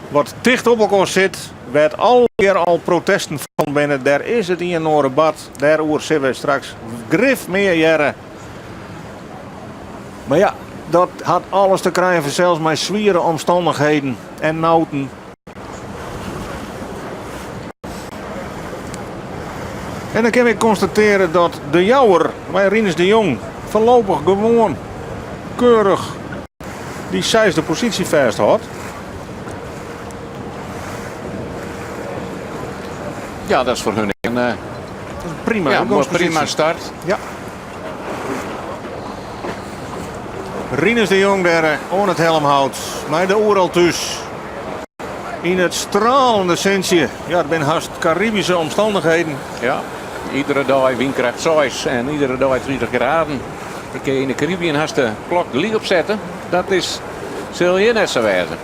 wat dicht op elkaar zit. Werd alweer al protesten van binnen. Daar is het in een Noorderbad. Daarover zullen we straks grif meer jaren. Maar ja, dat had alles te krijgen zelfs met zwiere omstandigheden en nouten. En dan kan ik constateren dat de jouwer, bij Rinus de Jong, voorlopig gewoon keurig die 6e positie vasthoudt. Ja, dat is voor hun een prima start. Ja. Rinus de Jong daar aan het helmhout. Met de oer al thuis. In het stralende Sintje. Ja, het zijn haast Caribische omstandigheden. Ja, iedere dag windkracht 6 en iedere dag 30 graden. Ik kan in de Caribbean haast de klok de licht opzetten. Dat zul je net zo wijzen.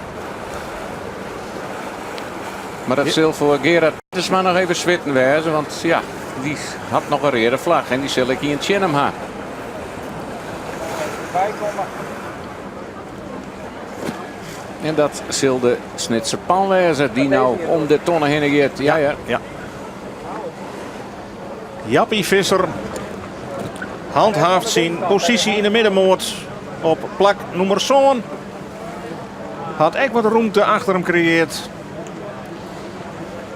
Maar dat zal voor Gerard Pietersma nog even zwitten wijzen. Want ja, die had nog een rode vlag en die zal ik hier in Tjennem hebben. En dat zal de Snitser Pan wijzen die nou om de tonnen heen gaat. Ja. Jappie Visser handhaaft zijn positie in de middenmoot op plak nummer 7. Had echt wat ruimte achter hem gecreëerd.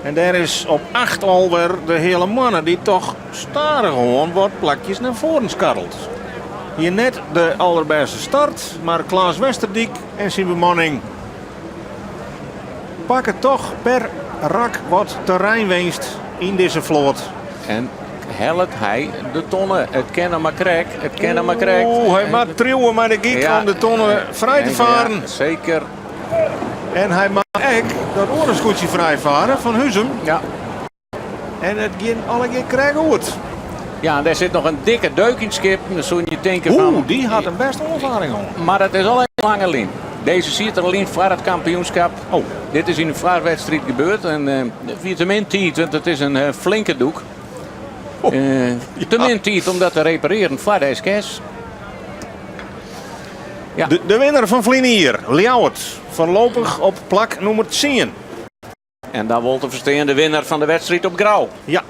En daar is op 8 alweer de hele mannen die toch staren gewoon wat plakjes naar voren skarrelt. Hier net de allerbeste start, maar Klaas Westerdijk en zijn bemanning pakken toch per rak wat terreinwinst in deze vloot. En helpt hij de tonnen. Het kennen maar krek. Hij mag trillen maar de giek om de tonnen vrij te varen. Ja, zeker. En hij mag ook dat oorensgoedje vrij varen van Huzum. Ja. En het ging alle keer krijgen goed. Ja, en daar zit nog een dikke deuk in het schip. Dan zul je denken van... die had een best onervaring om. Maar het is al een lange lijn. Deze ziet er alleen voor het kampioenschap. Dit is in een vaarwedstrijd gebeurd. En vitamin tiet, want het is een flinke doek. Te min tiet om dat te repareren voor de SKS. Ja. De winnaar van Vlinier, Ljouwert, voorlopig op plak nummer 10. En daar wordt de versteende winnaar van de wedstrijd op Grauw. Ja,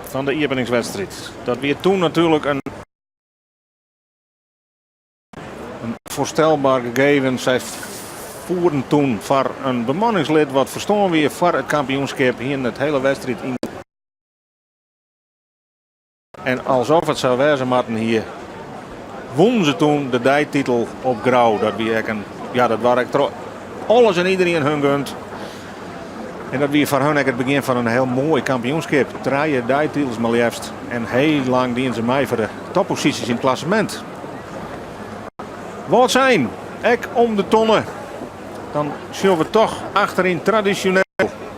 van de openingswedstrijd. Dat weer toen natuurlijk een voorstelbaar gegeven. Zij voeren toen voor een bemanningslid wat verstaan weer voor het kampioenschap hier in het hele wedstrijd in. En alsof het zou wezen, Martin, hier won ze toen de dijtitel op Grauw. Dat wie dat waar ik alles en iedereen hun gunt. En dat wie voor hun het begin van een heel mooi kampioenschap. 3 dijtitels maar liefst. En heel lang dienen ze mij voor de topposities in het klassement. Wat zijn? Ek om de tonnen. Dan zullen we toch achterin traditioneel.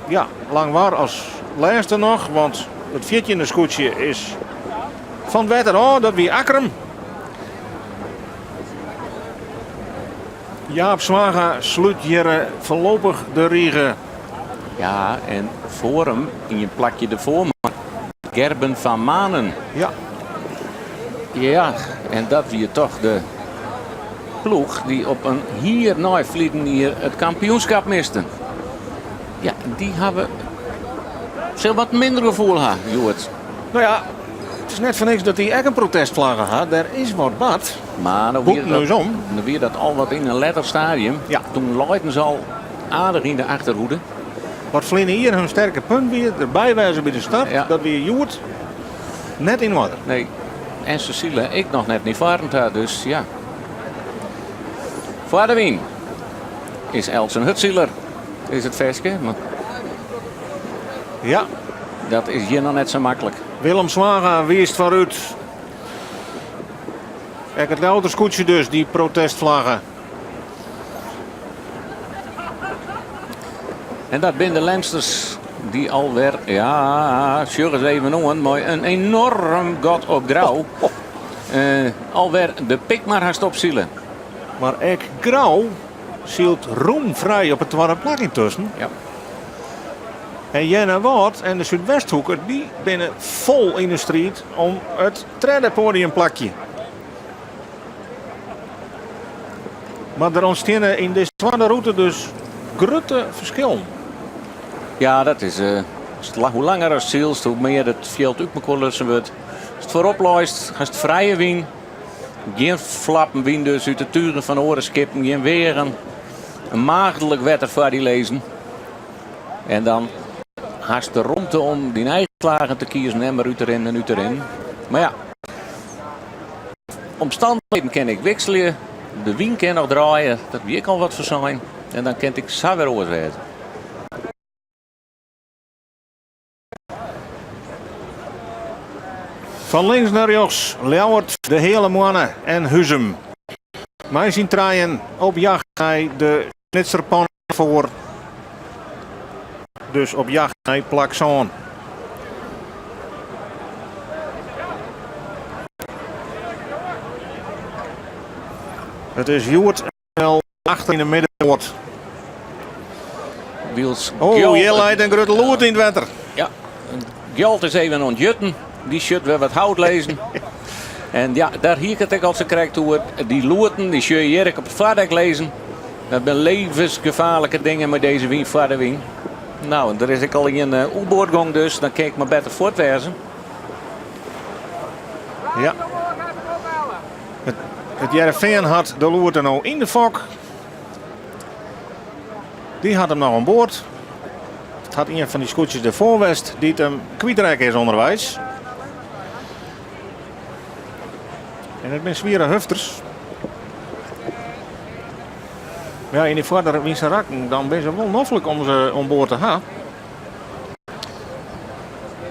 Ja, lang waar als laatste nog. Want het 14e scootje is van Wetter. Oh, dat wie Akkerem. Jaap Zwaga sluit hier voorlopig de regen. Ja, en voor hem, in je plakje ervoor, Gerben van Manen. Ja, Ja, en dat weer toch de ploeg die op een hier vliegen hier het kampioenschap misten. Ja, die hebben zo wat minder gevoel gehad, Joert. nou ja, het is net van niks dat hij echt een protestvlaggen had. Er is wat bad. Maar dan Boek neus om. weer dat al wat in een letterstadium. Ja. Toen leiden ze al aardig in de achterhoede. Wat Vlienen hier hun sterke punt weer. Erbij wijzen bij de start. Ja. Dat weer Joert net in water. Nee, en Cecile, ik nog net niet varend had, dus ja. Voor de win is Elsen Hutzieler. Is het versje, maar Ja, dat is hier nog net zo makkelijk. Willem Zwaga weest vooruit. Kijk, het louter scootje dus, die protestvlaggen. En dat zijn de Lensters die alweer, ja, sjurg eens even noemen, maar een enorm gat op Grauw. Alweer de pik maar haast opzielen. Maar ek Grauw zielt roemvrij op het tweede plak intussen. Ja. En Jenne Wout en de Zuidwesthoeker die binnen vol in de street om het derde podiumplakje. Maar er ontstaan in deze tweede route dus grote verschillen. Ja, dat is. Hoe langer het zielst, hoe meer het veld ook lussen wordt. Als het voorop luist, als het vrije wien. Geen flappen wien dus uit de turen van orenskippen, geen weren. Een maagdelijk wetter voor die lezen. En dan haast de romte om die eigen slagen te kiezen en maar uit erin en uit erin. Maar ja, omstandigheden ken ik wisselen. De wien kan nog draaien, dat wie ik al wat voor zijn. En dan kent ik zo weer overzetten. Van links naar rechts, Ljouwert, de hele mannen en Huzum. Mij zien draaien op jacht naar de Snitserpan voor. Dus op jacht naar Plakzoon. Het is Joert wel achter in de middenboord. Wiels Oh, Gjold- je leidt een grote loert in het wetter. Ja, Gjold is even ontjutten. Die shut weer wat hout lezen. En ja, daar hier het ik als ze krijgt hoe het. Die loerten, die zul je hier op het vaardek lezen. Dat zijn levensgevaarlijke dingen met deze wien, vaderwien. Nou, daar is ik al in een U-boordgang dus. Dan kijk ik maar beter voortwerzen. Ja. Het Jereveen had de loert er nou in de fok. Die had hem nou aan boord. Het had een van die scootjes de voorwest die het hem kwijtrijk is onderwijs. En het zijn zware hufters. Ja, in die vader wie ze raken, dan ben ze wel noffelijk om ze aan boord te gaan.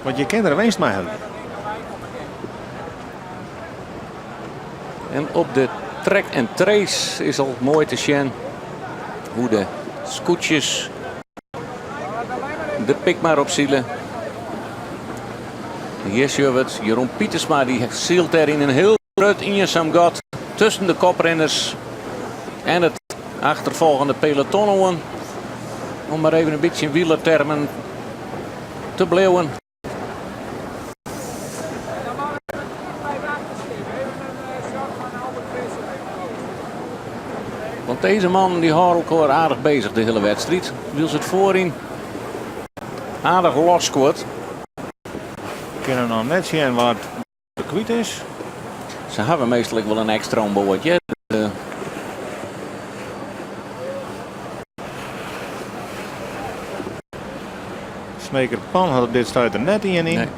Want je kent er winst mee hebben. En op de track en trace is al mooi te zien hoe de scootjes de pik maar opzielen. Hier zien we het. Jeroen Pietersma die zielt er in een heel groot eenzaam gat tussen de koprenners en het achtervolgende peloton. Om maar even een beetje in wielertermen te blijven. Want deze man die houden elkaar aardig bezig de hele wedstrijd. Wil ze het voorin aardig losscoort. We kunnen nog net zien wat de kwijt is. Ze hebben meestal wel een extra onboordje. Smeker Pan had dit stuit er net in. Nee.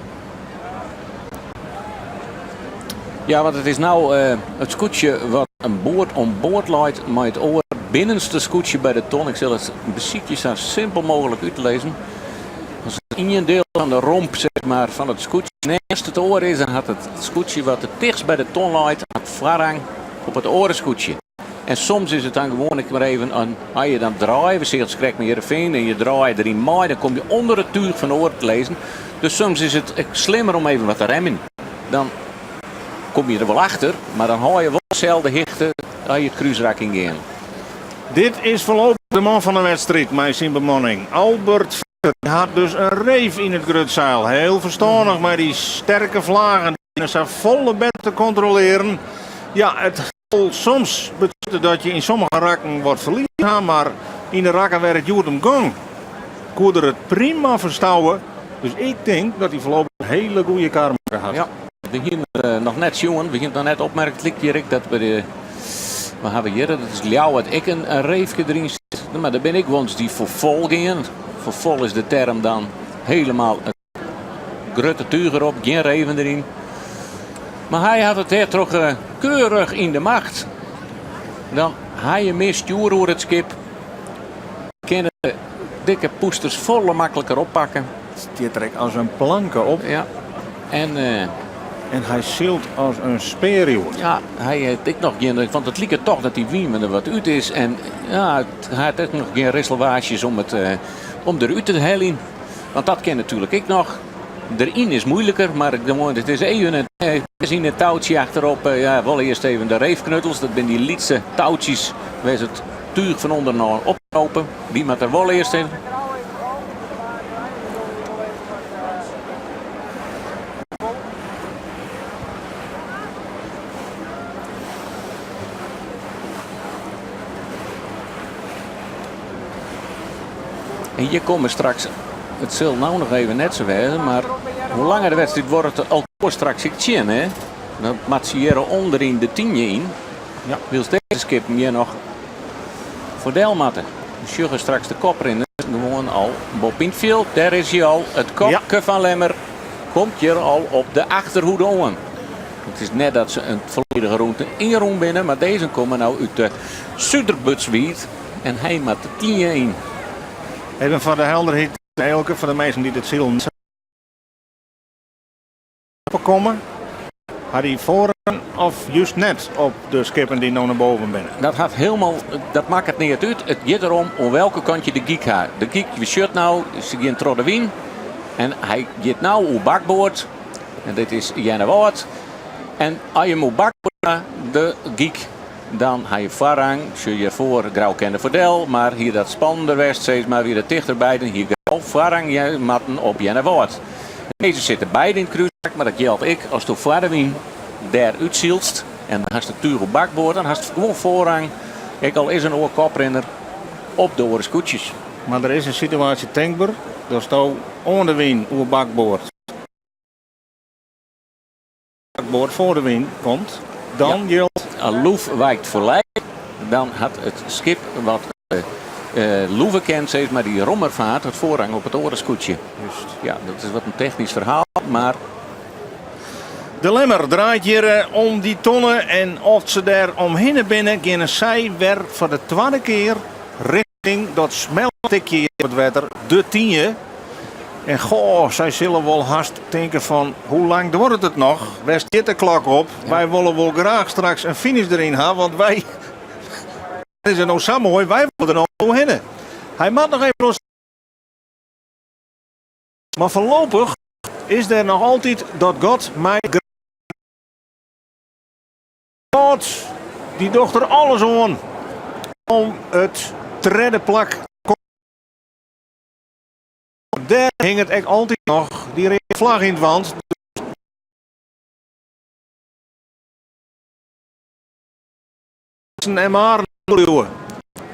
Ja, want het is nou het scootje wat een boord om boord leidt met het oor. Binnenste scootje bij de ton. Ik zal het beziekje zo simpel mogelijk uit te lezen. Als het in een deel van de romp zeg maar, van het scootje naast het oor is, dan had het scootje wat het dichtst bij de ton leidt, het varang op het orenscootje. En soms is het dan gewoon ik maar even aan, als je dan draait, we zeggen het met Heerenveen en je draait erin maar, dan kom je onder het tuig van de oor te lezen. Dus soms is het slimmer om even wat te remmen. Dan kom je er wel achter, maar dan hou je wel zelden hichten als je het kruisrakking in. Dit is voorlopig de man van de wedstrijd, mijn zijn bemanning. Albert Vetter had dus een reef in het grutzeil. Heel verstandig, maar die sterke vlagen die zijn volle bed te controleren. Ja, het zal soms betekent dat je in sommige rakken wordt verliezen, maar in de rakken waar het goed om ging, kon er het prima verstouwen. Dus ik denk dat hij voorlopig een hele goede karma had. Ja, we beginnen nog net jongen, we beginnen nog net opmerkelijk hier dat we de... We hebben hier, dat is Ljouw het ik een reefje erin zit. Maar daar ben ik wons die voor vol gingen. Voor vol is de term dan helemaal een grote tuig erop, geen reven erin. Maar hij had het hier toch keurig in de macht. Dan hij meer stuur door het schip. Kunnen de dikke poesters volle makkelijker oppakken. Die trekt als een planken op Ja. en hij zilt als een speerjoer. Ja, hij ik nog geen, want het liep toch dat die wiemen er wat uit is. En ja, hij had ook nog geen risselwaasjes om eruit te hellen. Want dat ken natuurlijk ik nog. Erin is moeilijker, maar het is even we zien het touwtje achterop. Ja, wel eerst even de reefknuttels. Dat zijn die lietse touwtjes. Waar ze het tuig van onder naar oplopen. Die moet er wel eerst even. En hier komen straks, het zal nou nog even net zo wezen, maar hoe langer de wedstrijd wordt het al straks ik zien, hè? Dan maakt ze hier onderin de 10 in. Ja. Wil deze skip hier nog voor Delmatten. Dus je gaat straks de kop in, gewoon al Bob in het veld. Daar is hij al, het kopje van Lemmer komt hier al op de achterhoede aan. Het is net dat ze een volledige route in binnen, maar deze komen nou uit de Zuiderbutswiet en hij maakt de 10 in. Even voor de helderheid, elke voor de mensen die dit zullen komen. Had hij voren of juist net op de skippen die nou naar boven binnen? Dat maakt het niet uit. Het gaat erom om welke kant je de geek gaat. De geek, we shirt nou, ze gaan door de wien. En hij gaat nou op bakboord. En dit is Jenne Woord. En als je hem op bakboord gaat, de geek, dan ga je voorrang. Zul je voor Grauw kende Verdel. Maar hier dat spannender west, steeds maar weer het dichterbij. Hier Grauw voorrang, je matten op Jenne Woord. Deze zitten beide in het kruisvak, maar dat geldt ik als de voor de wien daar uitzielst. En dan has de tuur op bakboord, dan has het gewoon voorrang. Ik al is een oorkoprenner op de oorskoetjes. Maar er is een situatie tankbaar. Dat staat onder de wien op bakboord. Bakboord voor de wien komt. Dan geldt. Als Loef wijkt voor Leij, dan had het schip wat Loeve kent, steeds maar die rommervaart, het voorrang op het oorskoetje. Juist. Ja, dat is wat een technisch verhaal, maar De Lemmer draait hier om die tonnen en of ze daar omheen binnen gaan zij weer voor de tweede keer richting dat smeltikje op het water, de 10. En goh, zij zullen wel haast denken van hoe lang wordt het nog? Waar zit de klok op? Ja. Wij willen wel graag straks een finish erin hebben, want wij... Het is nou zo mooi, wij willen er nog heen. Hij mag nog even... Maar voorlopig is er nog altijd dat God mij... God, die dochter alles aan om het plak. Daar hing het echt altijd nog, die vlag in het wand. En maar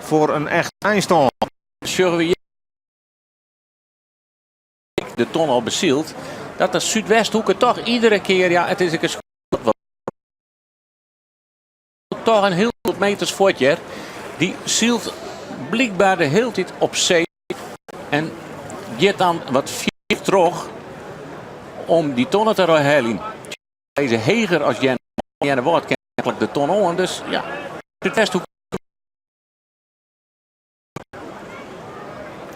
voor een echt eindstand. Zullen we de ton al bezield, dat de Zuidwesthoeken toch iedere keer, ja, het is een schot, toch een heel veel meters voortje. Die zielt blijkbaar de hele tijd op zee en gaat dan wat vier terug om die tonnen te halen. Deze heger als Jenne Woord kent de ton aan, dus ja, Zuidwesthoek.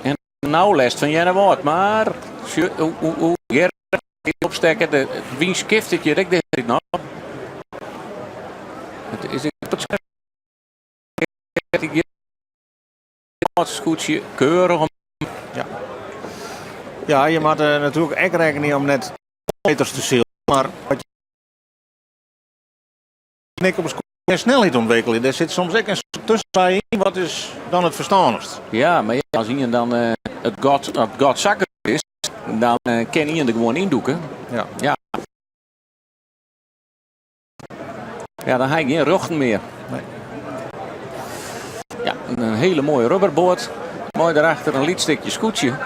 En nou lest van Jenne Woord, maar hoe Gerrit opstekken, de wie skift het je direct dit nog. Het is het scootje keurig om. Ja, je moet natuurlijk echt rekening om net meters te zielen. Maar wat je op een scooter snelheid ontwikkelen, daar zit soms ook een tussen in. Wat is dan het verstandigst? Ja, maar ja, als je dan het God zakken is, dan kan je er gewoon indoeken. Ja. Ja, dan heb je geen ruggen meer. Nee. Ja, een hele mooie rubberboord. Mooi daarachter een lietstukje scootje.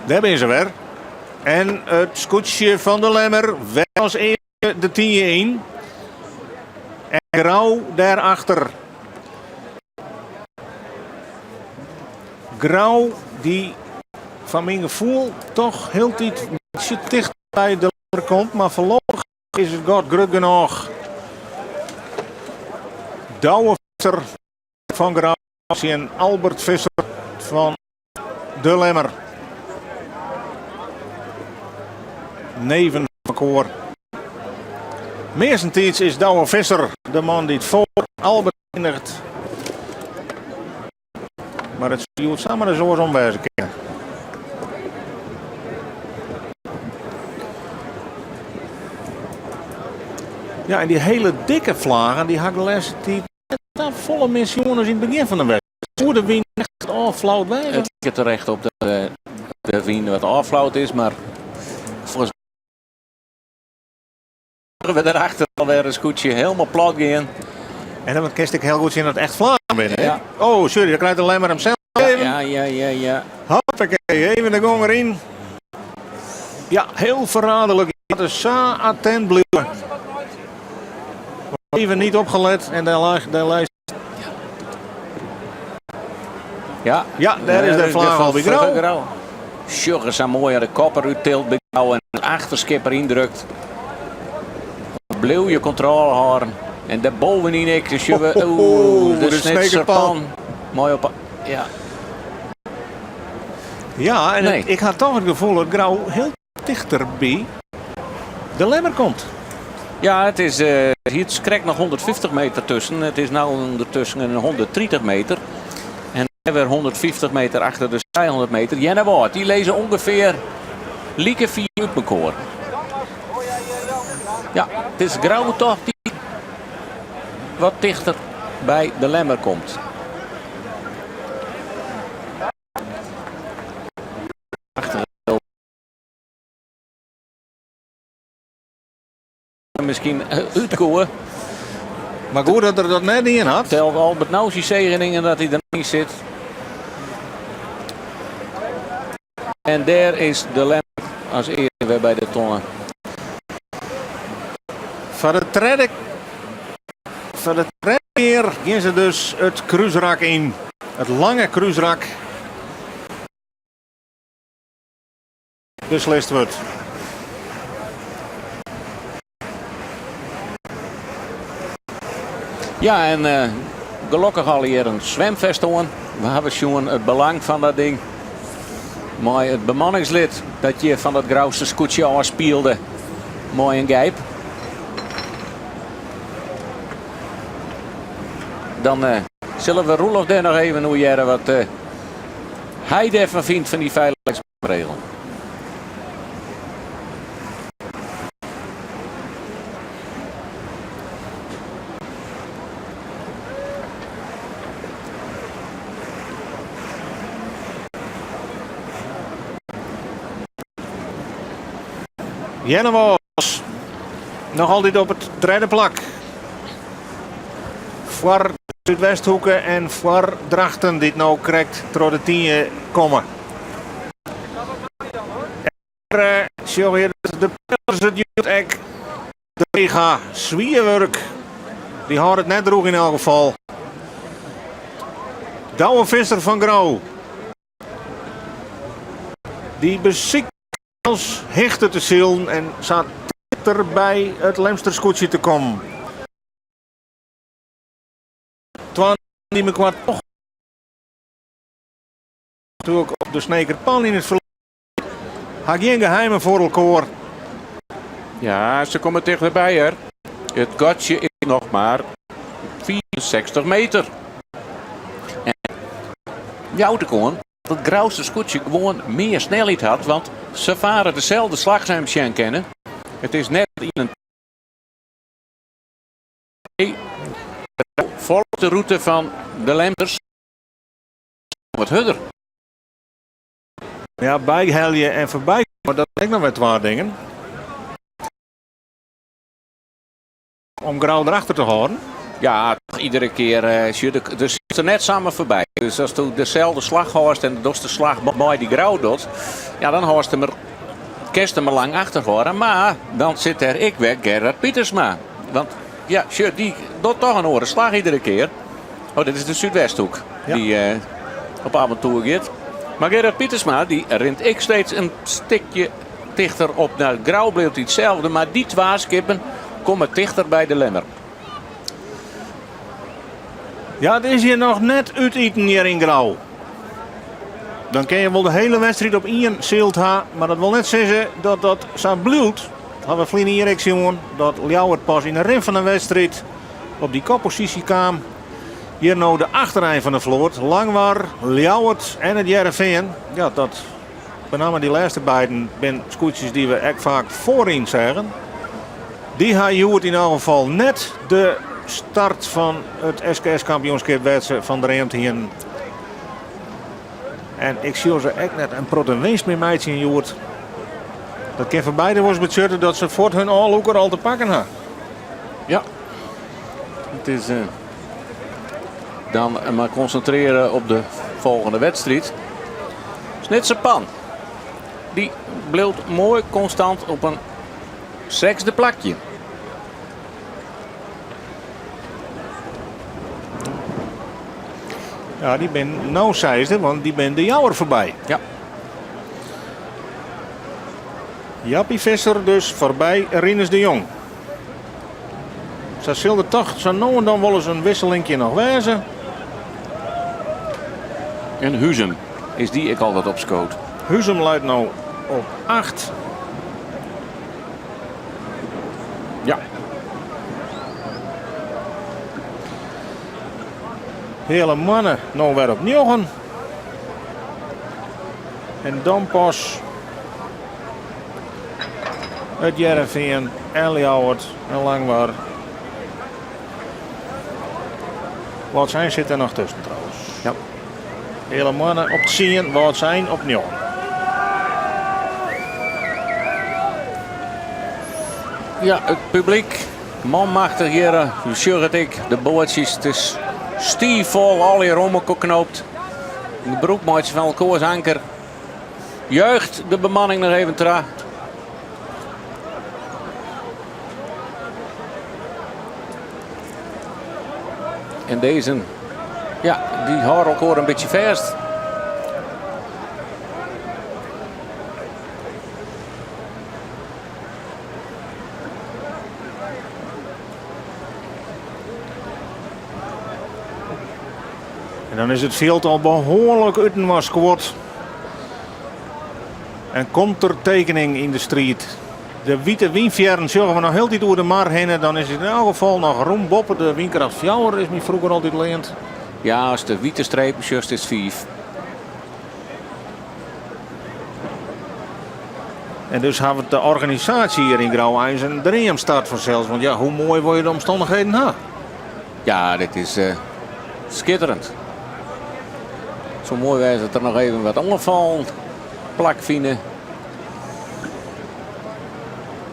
Daar ben ze weer. En het scootje van de Lemmer wel als eerste de 10-1. En Grauw daarachter. Grauw die van mijn gevoel toch heel tijd een beetje dicht bij de Lemmer komt. Maar voorlopig is het God grut genoeg. Douwe Visser van Grauw en Albert Visser van de Lemmer. Neven van koor. Meestentijds is Douwe Visser de man die het voor Albert eindigt. Maar het stuurt samen zo eens omwijzen. Ja, en die hele dikke vlagen, die had ik de laatste tijd net volle missionen in het begin van de wedstrijd. Hoe de wind echt aflauwt bij. Het ligt terecht op de wind wat aflauwt is, maar volgens mij we daarachter alweer een scootje helemaal plat gaan. En dan kist ik heel goed zien dat het echt vlagen binnen. Ja. Oh, sorry, dan krijgt de Lemmer hem zelf even. Ja. Hoppakee, even de gong erin. Ja, heel verraderlijk. Dat is zo attent blijven. Even niet opgelet en daar lijst. Ja, daar is de vlag al bij Grauw. Sjugger zo mooi aan de kopper uittilt bij Grauw en de achterskipper indrukt. Bleef je controle houden. En daarbovenin ik, dus je de snitserpan. Mooi op. Ja. Ja, en ik had toch het gevoel dat Grauw heel dichterbij de Lemmer komt. Ja, het is hier krijgt nog 150 meter tussen. Het is nu ondertussen een 130 meter. En we hebben 150 meter achter de 200 meter. Jenne Woord, die lezen ongeveer lieke 4 uit elkaar. Ja, het is Grauw toch die wat dichter bij de Lemmer komt. Misschien uitkomen. Maar goed dat er dat net niet in had. Telt Albert nou zijn zegeningen dat hij er niet zit. En daar is de Lemmer als eerste weer bij de tonnen. Van de tweede keer gaan ze dus het cruiserak in. Het lange cruiserak. Beslist wordt. Ja, en gelukkig al hier een zwemvest aan. We hebben schon het belang van dat ding. Mooi het bemanningslid dat je van dat Grauwse scootje al speelde. Mooi een gijp. Dan zullen we Roelof daar nog even horen wat hij ervan vindt van die veiligheidsregel. Jenne Woord nog altijd op het derde plak. Voor Zuidwesthoeken en voor Drachten dit nou correct door de 10 komen. Sorry, de pillers het juist ek. De Rega Zwierwerk. Die houdt het net droeg in elk geval. Douwe Visser van Grauw. Die beziekt als hechte te zielen en zat dichter bij het Lemsterscootje te komen. Twan die me kwart toch natuurlijk op de Snekerpan in het verleden. Had geen geheimen voor elkaar. Ja, ze komen dichterbij, hè. Het gatje is nog maar 64 meter. En Joutekoorn, dat Grauwse scootje gewoon meer snelheid had, want ze varen dezelfde slag zijn we kennen. Het is net in een volgt de route van de Lempers. Wat hudder. Ja, bijhelje en voorbij. Maar dat is ook nog wat waar dingen. Om Grauw erachter te houden. Ja, iedere keer dus zit er net samen voorbij. Dus als je dezelfde slag hoort en de slag bij die Grauw doet, ja, dan hoort hem er kerst lang achter horen. Maar dan zit er ik weg Gerard Pietersma. Want ja, die doet toch een oren slag iedere keer. Oh, dit is de Zuidwesthoek die op avontuur gaat. Maar Gerard Pietersma, die rent ik steeds een stukje dichter op naar Grauw, bleef hij hetzelfde. Maar die twee skippen komen dichter bij de Lemmer. Ja, het is hier nog net uiteten hier in Grauw. Dan kun je wel de hele wedstrijd op één zield hebben. Maar dat wil net zeggen dat dat zo bloed. Hadden we vliegen hier zien dat Ljouwert pas in de rim van de wedstrijd op die koppositie kwam. Hier nou de achterrij van de vloot. Langwaar, Ljouwert en het Jereveen. Ja, dat met name die laatste beiden zijn scootjes die we echt vaak voorin zeggen. Die had in elk geval net de start van het SKS-kampioenschap wedstrijd van de Reemt hier. En ik zie ze echt net een protte winst meer meidje in Joert. Dat kan voor beide was betutten dat ze voor hun alhoeker al te pakken hebben. Ja, het is dan maar concentreren op de volgende wedstrijd. Snitse Pan. Die bleef mooi constant op een 6e plakje. Ja, die ben nou 6e, want die ben de Jouwer voorbij. Ja. Jappie Visser dus voorbij Rinus de Jong. Ze zullen toch zo nou en dan wel eens een wisselingje nog wezen. En Huzem is die ik altijd op scoot. Huzem luidt nou op 8. Ja. Hele mannen nou weer op 9. En dan pas het Jereveen en Ljouwert en Langwaar. Wat zijn zit er nog tussen trouwens. Ja. Hele mannen op 10, wat zijn op 9. Ja, het publiek. Manmachtig hier. Sjurret ik. De bootjes. Het is stiefvol. Al hier omgeknoopt. De broekmaatjes van Koers Anker. Juicht de bemanning nog even terug. En deze, ja, die houden elkaar een beetje vast. En dan is het veld al behoorlijk uit was squat. En komt er tekening in de street. De witte wienfjaren zullen we nog heel tijd door de mar heen. Dan is het in elk geval nog Roemboppen. De windkracht 4 is me vroeger altijd leend. Ja, als de witte streep is, juist is 5. En dus hebben we de organisatie hier in Grauw-IJs een dreamstart vanzelfs. Want ja, hoe mooi wil je de omstandigheden hebben? Ja, dit is schitterend. Zo mooi wijs dat er nog even wat ongeval plak vinden.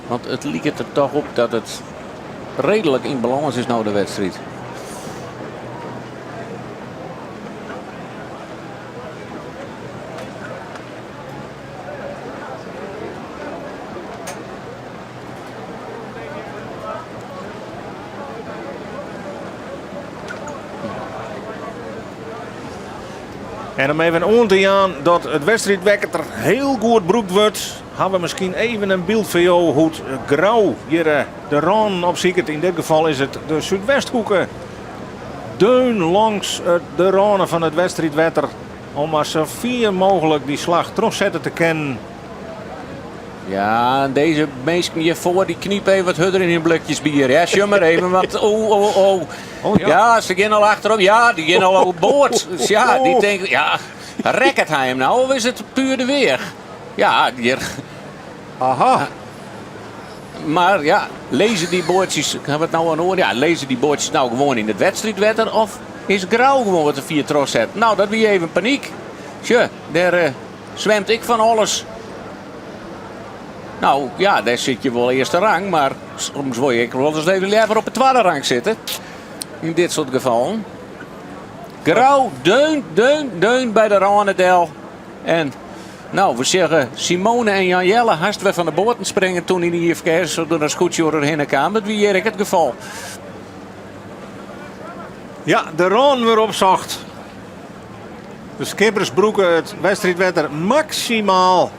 Want het lijkt er toch op dat het redelijk in balans is nou de wedstrijd. En om even aan te gaan dat het wedstrijdwekker er heel goed broekt wordt, hebben we misschien even een beeld van jou hoe het grauw hier de Raan opziet. In dit geval is het de Zuidwesthoeken. Deun langs de Ranen van het wedstrijdwetter om maar zoveel mogelijk die slag terugzetten te kennen. Ja, deze mensen hiervoor die kniepen even wat hudder in hun blikjes bier. Ja, zie maar even, want oh. Ja. Ja, ze gaan al achterom. Ja, die gaan al op boord. Dus ja, die denken, ja, rekt hij hem nou of is het puur de weer? Ja, Aha. maar ja, lezen die boordjes, gaan we het nou aan horen? Ja, lezen die boordjes nou gewoon in het wedstrijdwetter of is grauw gewoon wat de 4 tros zet? Nou, dat wie even paniek. Tje, daar zwemt ik van alles. Nou ja, daar zit je wel eerste rang, maar soms wil ik wel eens even liever op de tweede rang zitten. In dit soort gevallen. Grauw, deun bij de Ranendel. En nou, we zeggen Simone en Jan-Jelle haast we van de boord springen toen in die IFK zo door een scootje doorheen kwam. Dat wie hier het geval. Ja, de Raan weer opzocht. De skippers broeken het wedstrijdwetter maximaal.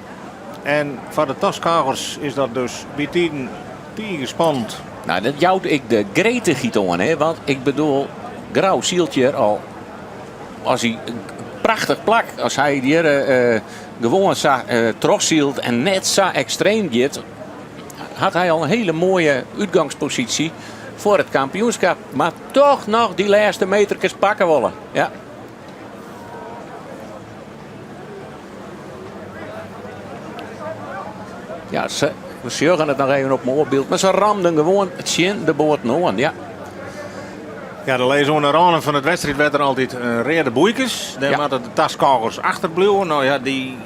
En voor de taskagers is dat dus bij tien spannend. Nou, dat jouwt ik de Grete giet aan, hè. Want ik bedoel, grauw zieltje al. Als hij een prachtig plak, als hij hier gewoon terugzielt en net zo extreem gaat, had hij al een hele mooie uitgangspositie voor het kampioenschap. Maar toch nog die laatste metertjes pakken willen. Ja. Ja, we zorgen het nog even op mijn oorbeeld. Maar ze ramden gewoon het zien de boord aan. Ja. Ja, de lezen Ranen van het wedstrijdwetter altijd rede boeikes. Daar Ja. moeten de taskagers achterblijven. Nou ja, die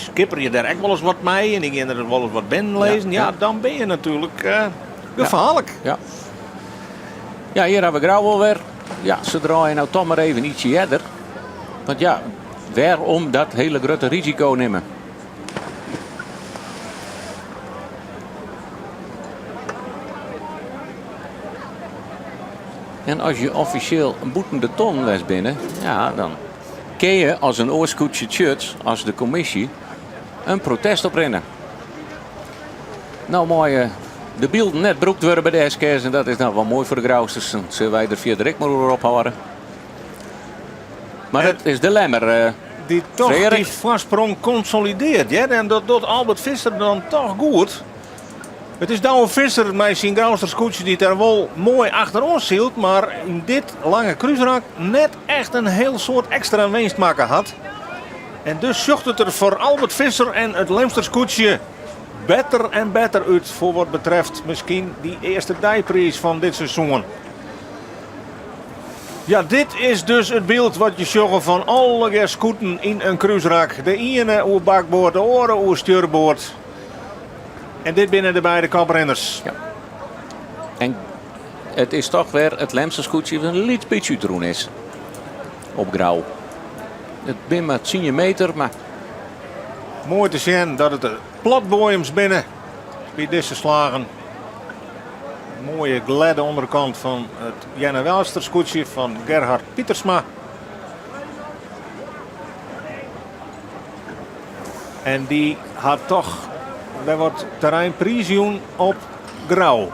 skipper je daar echt wel eens wat mee. En die gaan er wel eens wat binnen lezen. Ja, Ja. dan ben je natuurlijk gevaarlijk. Ja. Ja, hier hebben we grauw alweer. Ja, ze draaien nou toch maar even ietsje verder. Want ja, waarom dat hele grote risico nemen? En als je officieel een boetende ton les binnen, ja, dan kun je als een oorskoetje shirt, als de commissie, een protest oprennen. Nou, mooi. De beelden net broekt worden bij de SK's en dat is nou wel mooi voor de Grauwsters. Dan zullen wij er via de Rikmeroer ophouden. Maar het is de lemmer. Die toch Frederik. die voorsprong consolideert. Ja? En dat doet Albert Visser dan toch goed. Het is Douwe Visser met zijn Grauwsterskoetje die er wel mooi achter ons hield. Maar in dit lange cruiserak net echt een heel soort extra winst maken had. En dus zocht het er voor Albert Visser en het Lemsterskoetje beter en beter uit. Voor wat betreft misschien die eerste dijprijs van dit seizoen. Ja, dit is dus het beeld wat je zag van alle scooters in een cruiserak. De ene oer bakboord, de andere oer stuurboord. En dit binnen de beide kaprenners. En het is toch weer het Lemse scootje dat een licht beetje uitroen is. Op grauw. Het bin maar 10 meter, maar Mooi te zien dat het platboeiems binnen bij deze slagen. Mooie gladde onderkant van het Janne Welster scootje van Gerhard Pietersma. En die had toch bij wat terreinprijsjoen op grauw.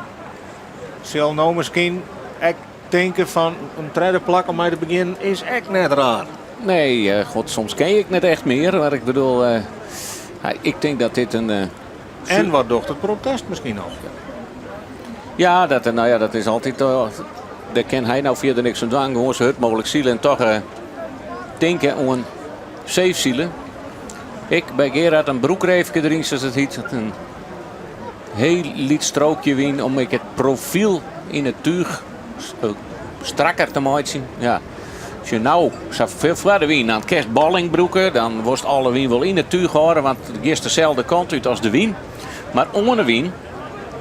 Zal nou misschien echt denken van een tweede plak om mij te beginnen is echt net raar. nee, god, soms ken ik net echt meer. Maar ik bedoel, ik denk dat dit een... En wat docht het protest misschien nog. Ja, dat is altijd... daar kan hij nou via niks aan doen. Gewoon zo hard mogelijk zielen en toch denken aan een safe zielen. Ik bij Gerard een broekreefje erin, zoals het heet. Een heel licht strookje wien om ik het profiel in het tuig strakker te maken. Ja. Als je nou zo veel verder wien aan het kerstballingbroeken, dan wordt alle wien wel in het tuig horen, want het geeft dezelfde kant uit als de wien. Maar onder de wien,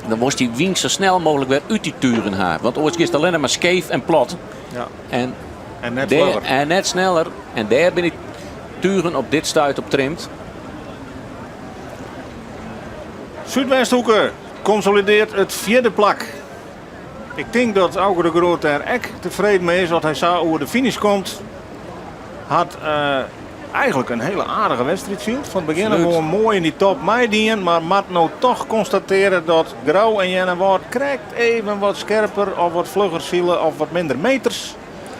dan wordt die wien zo snel mogelijk weer uit die turen haar. Want ooit is het alleen maar scheef en plat. Ja. En En net daar- sneller. en net sneller. En daar ben ik turen op dit stuit op trimt. Zuidwesthoeken consolideert het vierde plak. Ik denk dat Auke de Groot er echt tevreden mee is dat hij zo over de finish komt. had eigenlijk een hele aardige wedstrijd speeld. Van het begin Absoluut. gewoon mooi in die top meidien. Maar moet nou toch constateren dat Grauw en Jennewaard krijgt even wat scherper of wat vlugger zielen of wat minder meters.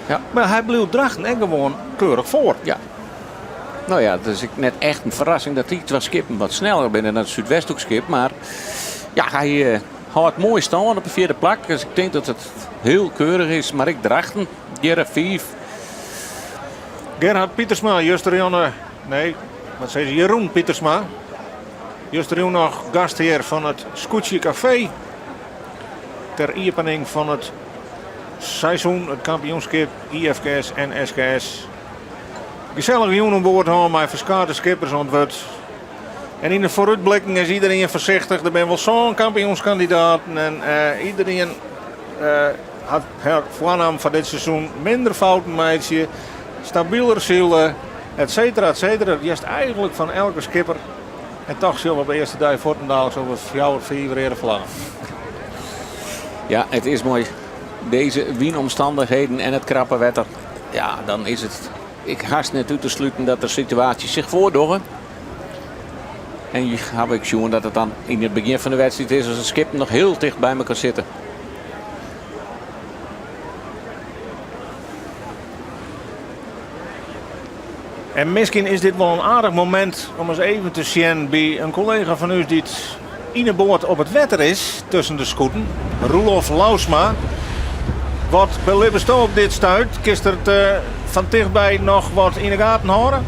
Ja. Maar hij bleef drachten en gewoon keurig voor. Ja. Nou ja, het is net echt een verrassing dat hij het was skippen wat sneller binnen dan het Zuidwesthoekskip. Maar ja, hij houdt mooi staan op de vierde plek. Dus ik denk dat het heel keurig is. Maar ik drachten, Gerrit 5. Gerhard Pietersma, Jeroen Pietersma. Juster nog gastheer van het Scootje Café. Ter opening van het seizoen, het kampioenschap IFKS en SKS. Gezellig jongen aan boord houden, maar verschillende skippers ontwet. En in de vooruitblikking is iedereen voorzichtig. Er zijn wel zo'n kampioenskandidaten. En iedereen had haar voornaam van dit seizoen minder fouten meidje. Stabieler zielen, et cetera, et cetera. Die is eigenlijk van elke skipper. En toch zullen we op de eerste dag Fortendaal zo wat 4 reden verlaten. Ja, het is mooi. Deze wienomstandigheden en het krappe wetter. Ja, dan is het... Ik haast net uit te sluiten dat er situaties zich voordoen. En je heb ik zien dat het dan in het begin van de wedstrijd is als het skip nog heel dicht bij elkaar zitten. En misschien is dit wel een aardig moment om eens even te zien bij een collega van u die in de boord op het wetter is tussen de scooters. Roelof Lausma. Wat beleven op dit stuit? Kist er het van dichtbij nog wat in de gaten houden?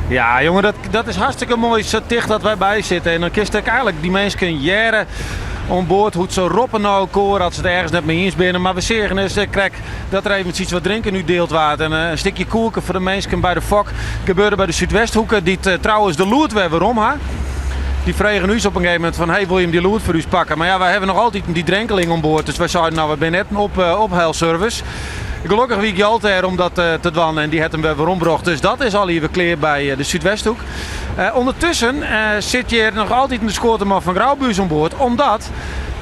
Ja, jongen, dat is hartstikke mooi zo dicht dat wij bij zitten. En dan kist ik eigenlijk die mensen jaren aan boord hoe het zo roppen nou koor als ze het ergens net mee eens binnen. Maar we zeggen eens, krijg dat er even iets wat drinken nu deelt waard. En een stukje koelken voor de mensen bij de Fok. Gebeurde bij de Zuidwesthoeken, die trouwens de loert weer waarom ha. Die vregen ons op een gegeven moment van, hey, wil je hem die loert voor u pakken? Maar ja, wij hebben nog altijd die drenkeling aan boord. Dus wij zeiden, nou, we zijn net een opheilservice. Gelukkig wie ik altijd om dat te doen en die heeft hem weer omgebracht. Dus dat is al hier weer klaar bij de Zuidwesthoek. Ondertussen zit je nog altijd in de scoorteman van Grauwbuus aan boord. Omdat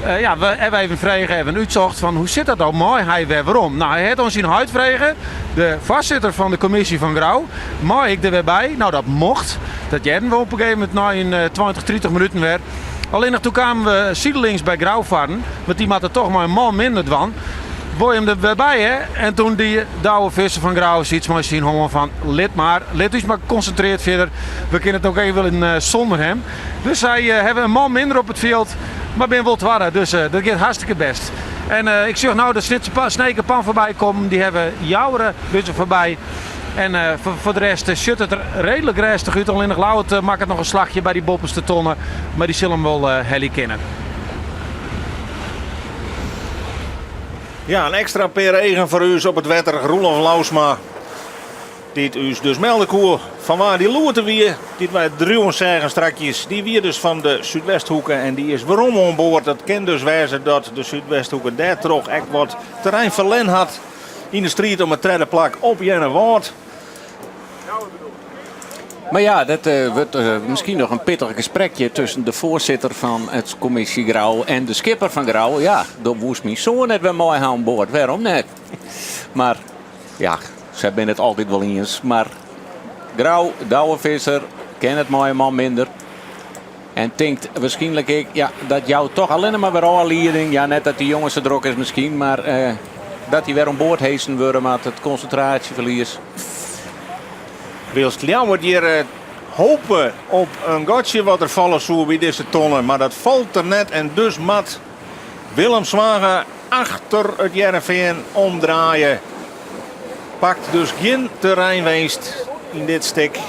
we hebben even vragen, even uitzocht van hoe zit dat nou mooi hij weer waarom. Nou, hij heeft ons in uitvregen, de voorzitter van de commissie van Grauw. Mag ik er weer bij? Nou, dat mocht. Dat jedden we op een gegeven moment na in 20, 30 minuten weer. Alleen nog toen kwamen we zijdelings bij Grauw varen. Want die had er toch maar een man minder van. Wou je hem er weer bij, hè? En toen die douwe visser van Grauw iets moois zien gewoon van lid is maar geconcentreerd verder. We kunnen het ook even in zonder hem. Dus zij hebben een man minder op het veld, maar ben wel te warren. Dus dat gaat hartstikke best. En ik zeg nou de Snekenpan voorbij komen, die hebben jouwere bussen voorbij. En voor de rest shut het er redelijk rustig uit. Alleen nog lauw maakt het nog een slagje bij die boppenste tonnen. Maar die zullen hem wel heli kennen. Ja, een extra peer regen voor u op het wetter. Roelof Lausma. Die u dus melden koer van waar die loerte weer. Die wij drieën zeggen strakjes. Die weer dus van de Zuidwesthoeken. En die is waarom aan boord. Dat kan dus wijzen dat de Zuidwesthoeken daar toch echt wat terrein verlen had. In de strijd om het derde plak op Jennewaard. Maar ja, dat wordt misschien nog een pittig gesprekje tussen de voorzitter van het commissie Grauw en de skipper van Grauw. Ja, dat woest me zo net weer mooi aan boord. Waarom net? Maar ja, ze hebben het altijd wel eens. Maar Grauw, douwe visser, ken het mooie man minder. En denkt waarschijnlijk dat jou toch alleen maar weer al leiding. Ja, net dat die jongens er druk is misschien, maar dat hij weer aan boord heesen worden met het concentratieverlies. Wilst Ljouwer hier hopen op een gotje wat er vallen zou bij deze tonnen. Maar dat valt er net en dus mat Willem Zwager achter het Jereveen omdraaien. Pakt dus geen terreinwinst in dit stuk.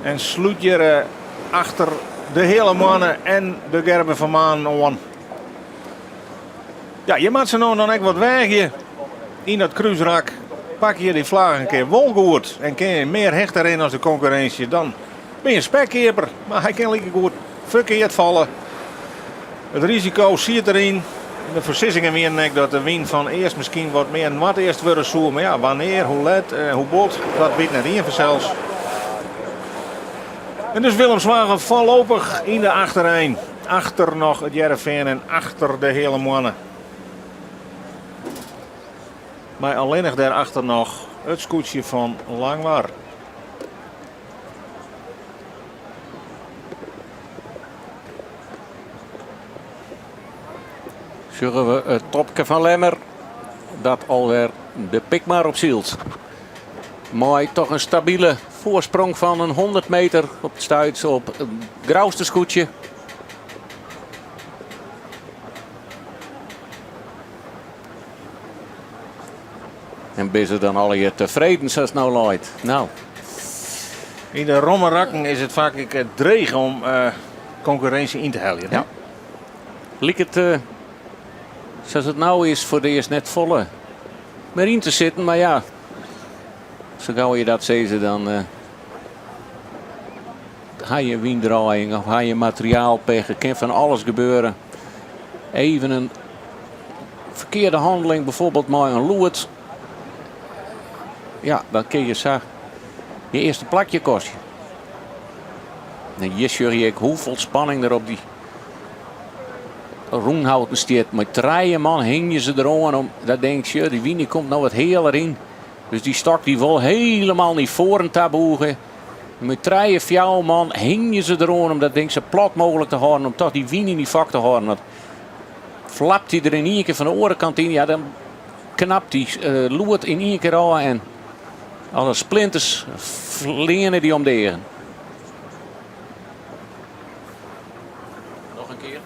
En sluit je achter de hele mannen en de Gerben van Maan aan. Ja, je moet ze nou dan echt wat wegen in dat kruisrak. Pak je die vlag een keer wel goed en kun je meer hecht erin als de concurrentie, dan ben je een spekkeper. Maar hij kan lekker goed verkeerd vallen. Het risico zit erin. De versissingen weer dat de win van eerst misschien wat meer en wat eerst worden zo. Maar ja, wanneer, hoe let, hoe bot, dat weet net in zelfs. En dus Willem Zwager voorlopig in de achterrijn. Achter nog het Jereveen en achter de hele mannen. Maar alleen nog daarachter nog het scootje van Langwar. Zullen we het topje van Lemmer. Dat alweer de pik maar op zielt. Mooi, toch een stabiele voorsprong van een 100 meter op het stuits op het grauwste scootje. En ben ze dan al je tevreden zoals het nou loopt? Nou. In de rommerakken is het vaak dreig om concurrentie in te halen. Ja. Liek het zoals het nou is voor de eerst net volle meer in te zitten. Maar ja, zo gauw je dat zezen dan ga je wiendraaiing of ga je materiaalpech. Er kan van alles gebeuren. Even een verkeerde handeling, bijvoorbeeld maar een loert. Ja, dan kun je je eerste plakje kosten. En hier zie je hoeveel spanning er op die Roenhouten stiert. Met 3 man hing je ze erom. Om, dat denk je, die wien komt nou wat heel erin. Dus die stok die wil helemaal niet voor een taboegen. Met 3, 4 man hing je ze erom. Om dat ding zo plat mogelijk te houden. Om toch die wien in die vak te houden. Want flapt hij er in één keer van de orenkant in. Ja, dan knapt die loert in één keer aan. En alle splinters vliegen die om de egen. Nog een keer.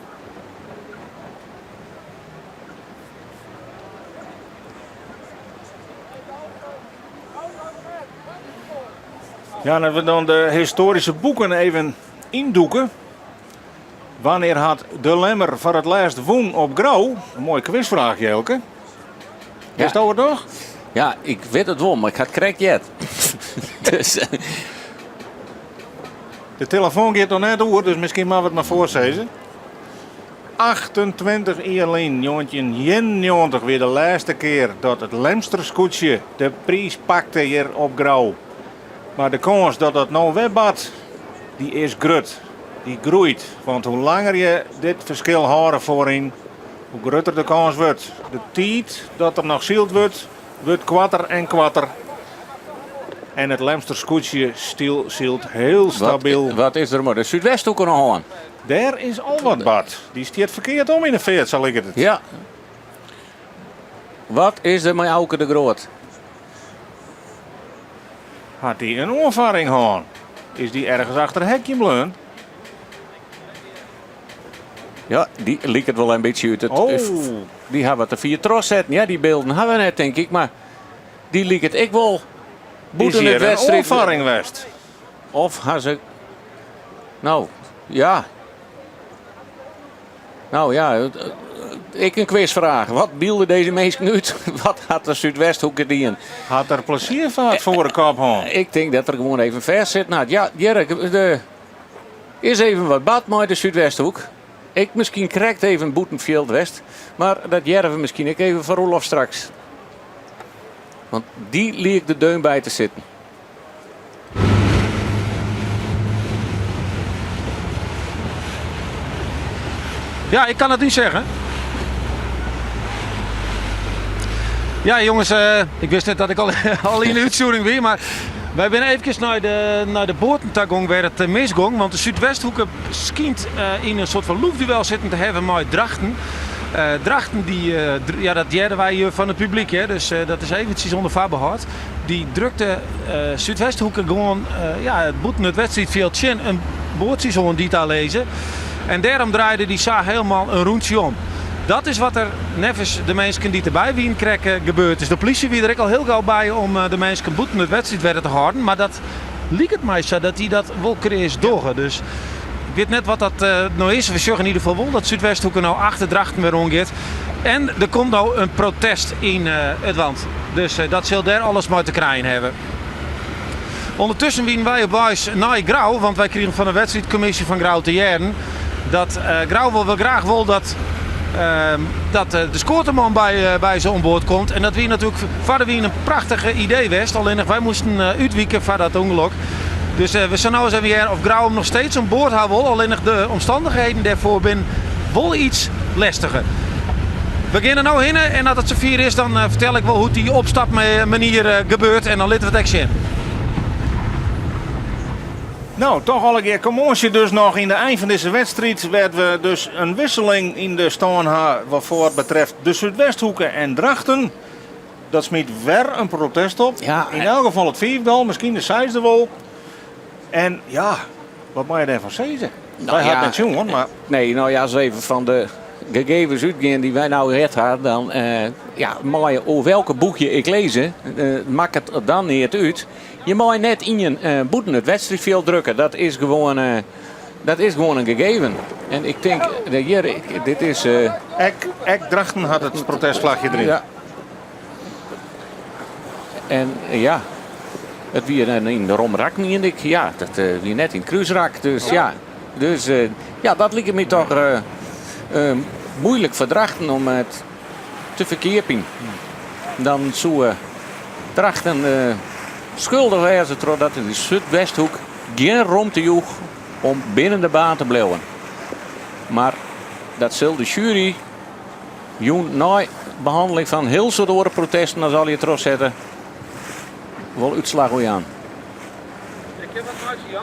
Ja, en als we dan de historische boeken even indoeken. Wanneer had de Lemmer voor het laatst woon op Grauw? Een mooie quizvraagje, Elke. Ja. Is dat het toch? Ja, ik weet het wel, maar ik ga het correct jet. Dus, De telefoon gaat nog net door, dus misschien mag we het maar voorzezen. 28 Ierlien, jongetje 91 weer de laatste keer dat het Lemsterscootje de prijs pakte hier op Grauw. Maar de kans dat het nou wegbad, die is groot. Die groeit. Want hoe langer je dit verschil houden voorin, hoe groter de kans wordt. De tijd dat er nog zield wordt kwatter en kwatter. En het Lemsterscootje zielt heel stabiel. wat is er maar? De Zuidwesthoek nog aan. Daar is al wat bad. Die stiert verkeerd om in de veert, zal ik het. Ja. Wat is er met Auke de Groot? Had hij een oorvaring gehad? Is die ergens achter een hekje bleun? Ja, die liep het wel een beetje uit. Die hebben we te 4 tros zetten. Ja, die beelden hebben we net, denk ik. Maar die liep het ik wel. Is hier een oorvaring west? Of gaan ze... Nou, ja. Nou ja, ik een quizvraag. Wat bielde deze mensen uit? Wat had de Zuidwesthoek gedaan? Had er pleziervaart voor de kop gehad? Ik denk dat er gewoon even vers zit. Nou ja, Jerk, is even wat bad met de Zuidwesthoek. Ik misschien correct even Boetenveld West. Maar dat jerven misschien ik even voor Rolof straks. Want die liep de deun bij te zitten. Ja, ik kan het niet zeggen. Ja, jongens, ik wist net dat ik al in de uitzending weer, maar wij zijn even naar de boortentagong waar het misging. Want de Zuidwesthoeken schijnt in een soort van loefduel zitten te hebben met Drachten. Drachten, dat deden wij van het publiek, hè, dus dat is eventjes onder voorbehoud. Die drukte Zuidwesthoeken gewoon het boeten het wedstrijdveld in een boordje zo'n die te lezen. En daarom draaide die Saar helemaal een rondje om. Dat is wat er nevens de mensen die erbij wien krijgen gebeurd is. De politie wie er ook al heel gauw bij om de mensen boeten het wedstrijd werden te houden. Maar dat liep het mij zo dat hij dat wel is doorgaan. Dus ik weet net wat dat nou is. We zeggen in ieder geval wel dat Zuidwesthoeken nou achter Drachten weer omgeeft. En er komt nou een protest in het land. Dus dat zal daar alles mee te krijgen hebben. Ondertussen wienen wij op wijs naar Grauw. Want wij kregen van de wedstrijdcommissie van Grauw te jaren dat Grauw wel graag wil dat de scoorteman bij ze onboord komt. En dat wie natuurlijk verder wie een prachtige idee was. Alleen wij moesten uitwieken van dat ongeluk. Dus we zijn nou eens even hier of Grauw hem nog steeds aan boord houden wil. Alleen de omstandigheden daarvoor zijn wel iets lastiger. beginnen nou heen en dat het z'n vier is, dan vertel ik wel hoe die opstapmanier gebeurt en dan laten we het echt zien. Nou, toch al een keer commotie dus nog in de eind van deze wedstrijd. Werd we dus een wisseling in de stand wat voor betreft de Zuidwesthoeken en Drachten. Dat smiet weer een protest op. Ja, in elk geval het vijfde, misschien de zesde wel. En ja, wat moet je daarvan zeggen? Nou, Wij hadden het jongen, maar... Nee, nou ja, als we even van de gegevens uitgaan die wij nou gehad hadden, dan maar over welke boekje ik lezen, maakt het dan niet uit. Je mag net in je boeten het wedstrijdveld drukken. Dat is gewoon een gegeven. En ik denk, dit is... Ek Drachten had het protestvlagje erin. Ja. En ja, het weer in de Romrak niet. Ja, dat weer net in Kruisrak. Dus ja, dat lijkt me toch moeilijk voor Drachten om het te verkeerpen. Dan zou Drachten schuldig wezen doordat in de Zuidwesthoek geen ruimte joeg om binnen de baan te blijven. Maar dat zal de jury na behandeling van heel soort protesten, dan zal je het terugzetten, wel uitslag hoe je aan. Ik heb wat uit, Jan.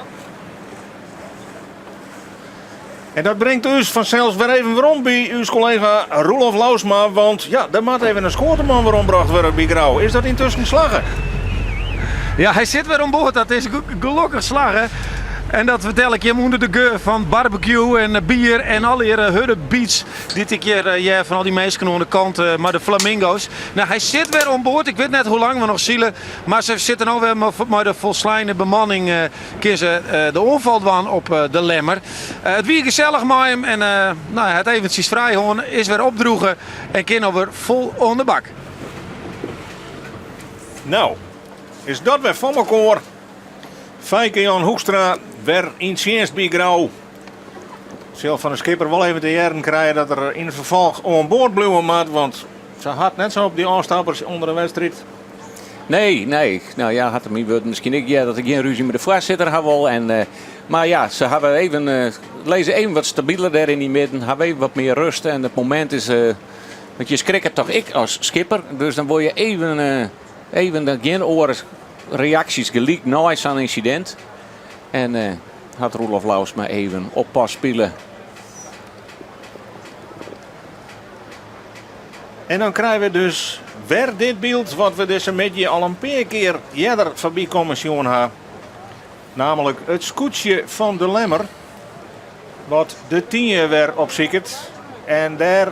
En dat brengt ons vanzelfs weer even rond bij uw collega Roelof Lausma. Want ja, er moet even een schoorteman weer ombracht worden bij Grauw. Is dat intussen geslagen? Ja, hij zit weer aan boord. Dat is gelukkig slagen. En dat vertel ik je onder de geur van barbecue en bier en alle huddenbeats. Dit keer van al die mensen aan de kant, maar de flamingo's. Nou, hij zit weer aan boord. Ik weet net hoe lang we nog zielen. Maar ze zitten nou weer met de volslijne bemanning. Kiezen de onvalwan op de Lemmer. Het wie gezellig met hem. En het eventjes vrijhoorn is weer opdroegen. En kind nou weer vol aan de bak. Nou, is dat weer van elkaar? Fijke Jan Hoekstra weer in Sjeest bij Grauw. Zelf van de skipper wel even te jaren krijgen dat er in het vervolg aan boord blijven moet. Want ze had net zo op die aanstappers onder de wedstrijd. Nee. Nou ja, had hem misschien ik dat ik geen ruzie met de voorzitter had wel. Maar ja, ze hebben even lezen even wat stabieler daar in die midden. Hebben even wat meer rust. En het moment is, want je schrikt toch ik als skipper. Dus dan word je even geen oren reacties gelijk na zo'n incident. En had Roelof Lausma even oppas spelen. En dan krijgen we dus weer dit beeld wat we dus een beetje al een paar keer eerder voorbij komen zien hebben. Namelijk het scootje van de Lemmer. Wat de 10 weer opziekert. En daar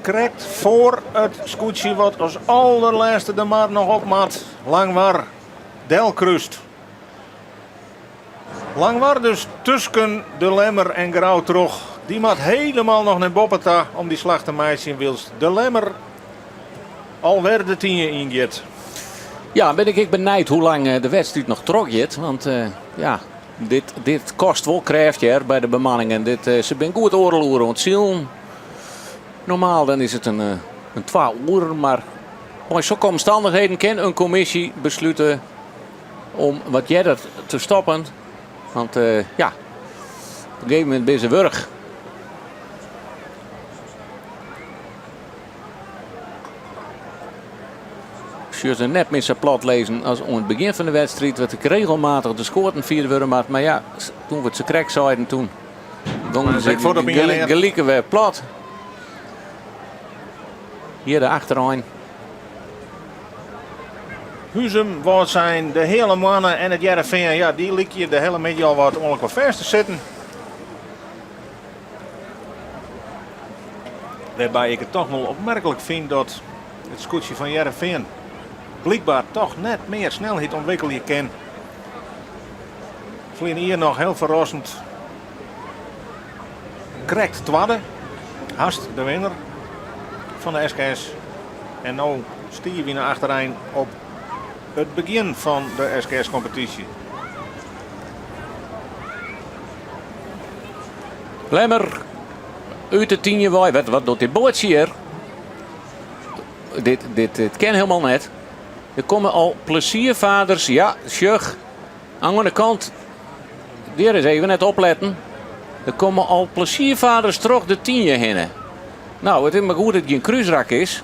krijgt voor het scootje wat als allerlaatste de maar nog op maat. Langwaar Delkrust. Langwaar dus tussen de Lemmer en Grauw terug. Die maat helemaal nog naar Boppeta om die slag te maken wilst. De Lemmer alweer de 10 ingeet. Ja, ben ik benijd hoe lang de wedstrijd nog trok. Want dit kost wel krachtje bij de bemanning. En ze zijn goed oorloeren. Want ziel, normaal dan is het een 2 uur. Maar bij zulke omstandigheden kan een commissie besluiten om wat jij te stoppen. Want op een gegeven moment ben ze wurg. Je ze net meer zo plat lezen als aan het begin van de wedstrijd. Werd ik regelmatig de scoorten vierde worden. Maar ja, toen we het ze krek zeiden toen. Dan gelieken we plat. Hier de achteraan. Huzum, wat zijn de hele mannen en het Jereveen. Ja, die liep je de hele middag al wat ongeveer vers te zitten. Waarbij ik het toch wel opmerkelijk vind dat het scootje van Jereveen blijkbaar toch net meer snelheid ontwikkelen kan. Vlien hier nog heel verrassend. Krijgt tweede. Hast de winnaar van de SKS. En nu stier we naar achterin op het begin van de SKS-competitie. Lemmer uit de 10 waai. Wat doet dit bootje hier? Dit ken helemaal net. Er komen al pleziervaders. Ja, sjuch. Aan de kant. Hier is even net opletten. Er komen al pleziervaders terug de 10 heen. Nou, het is maar goed dat het geen kruisrak is.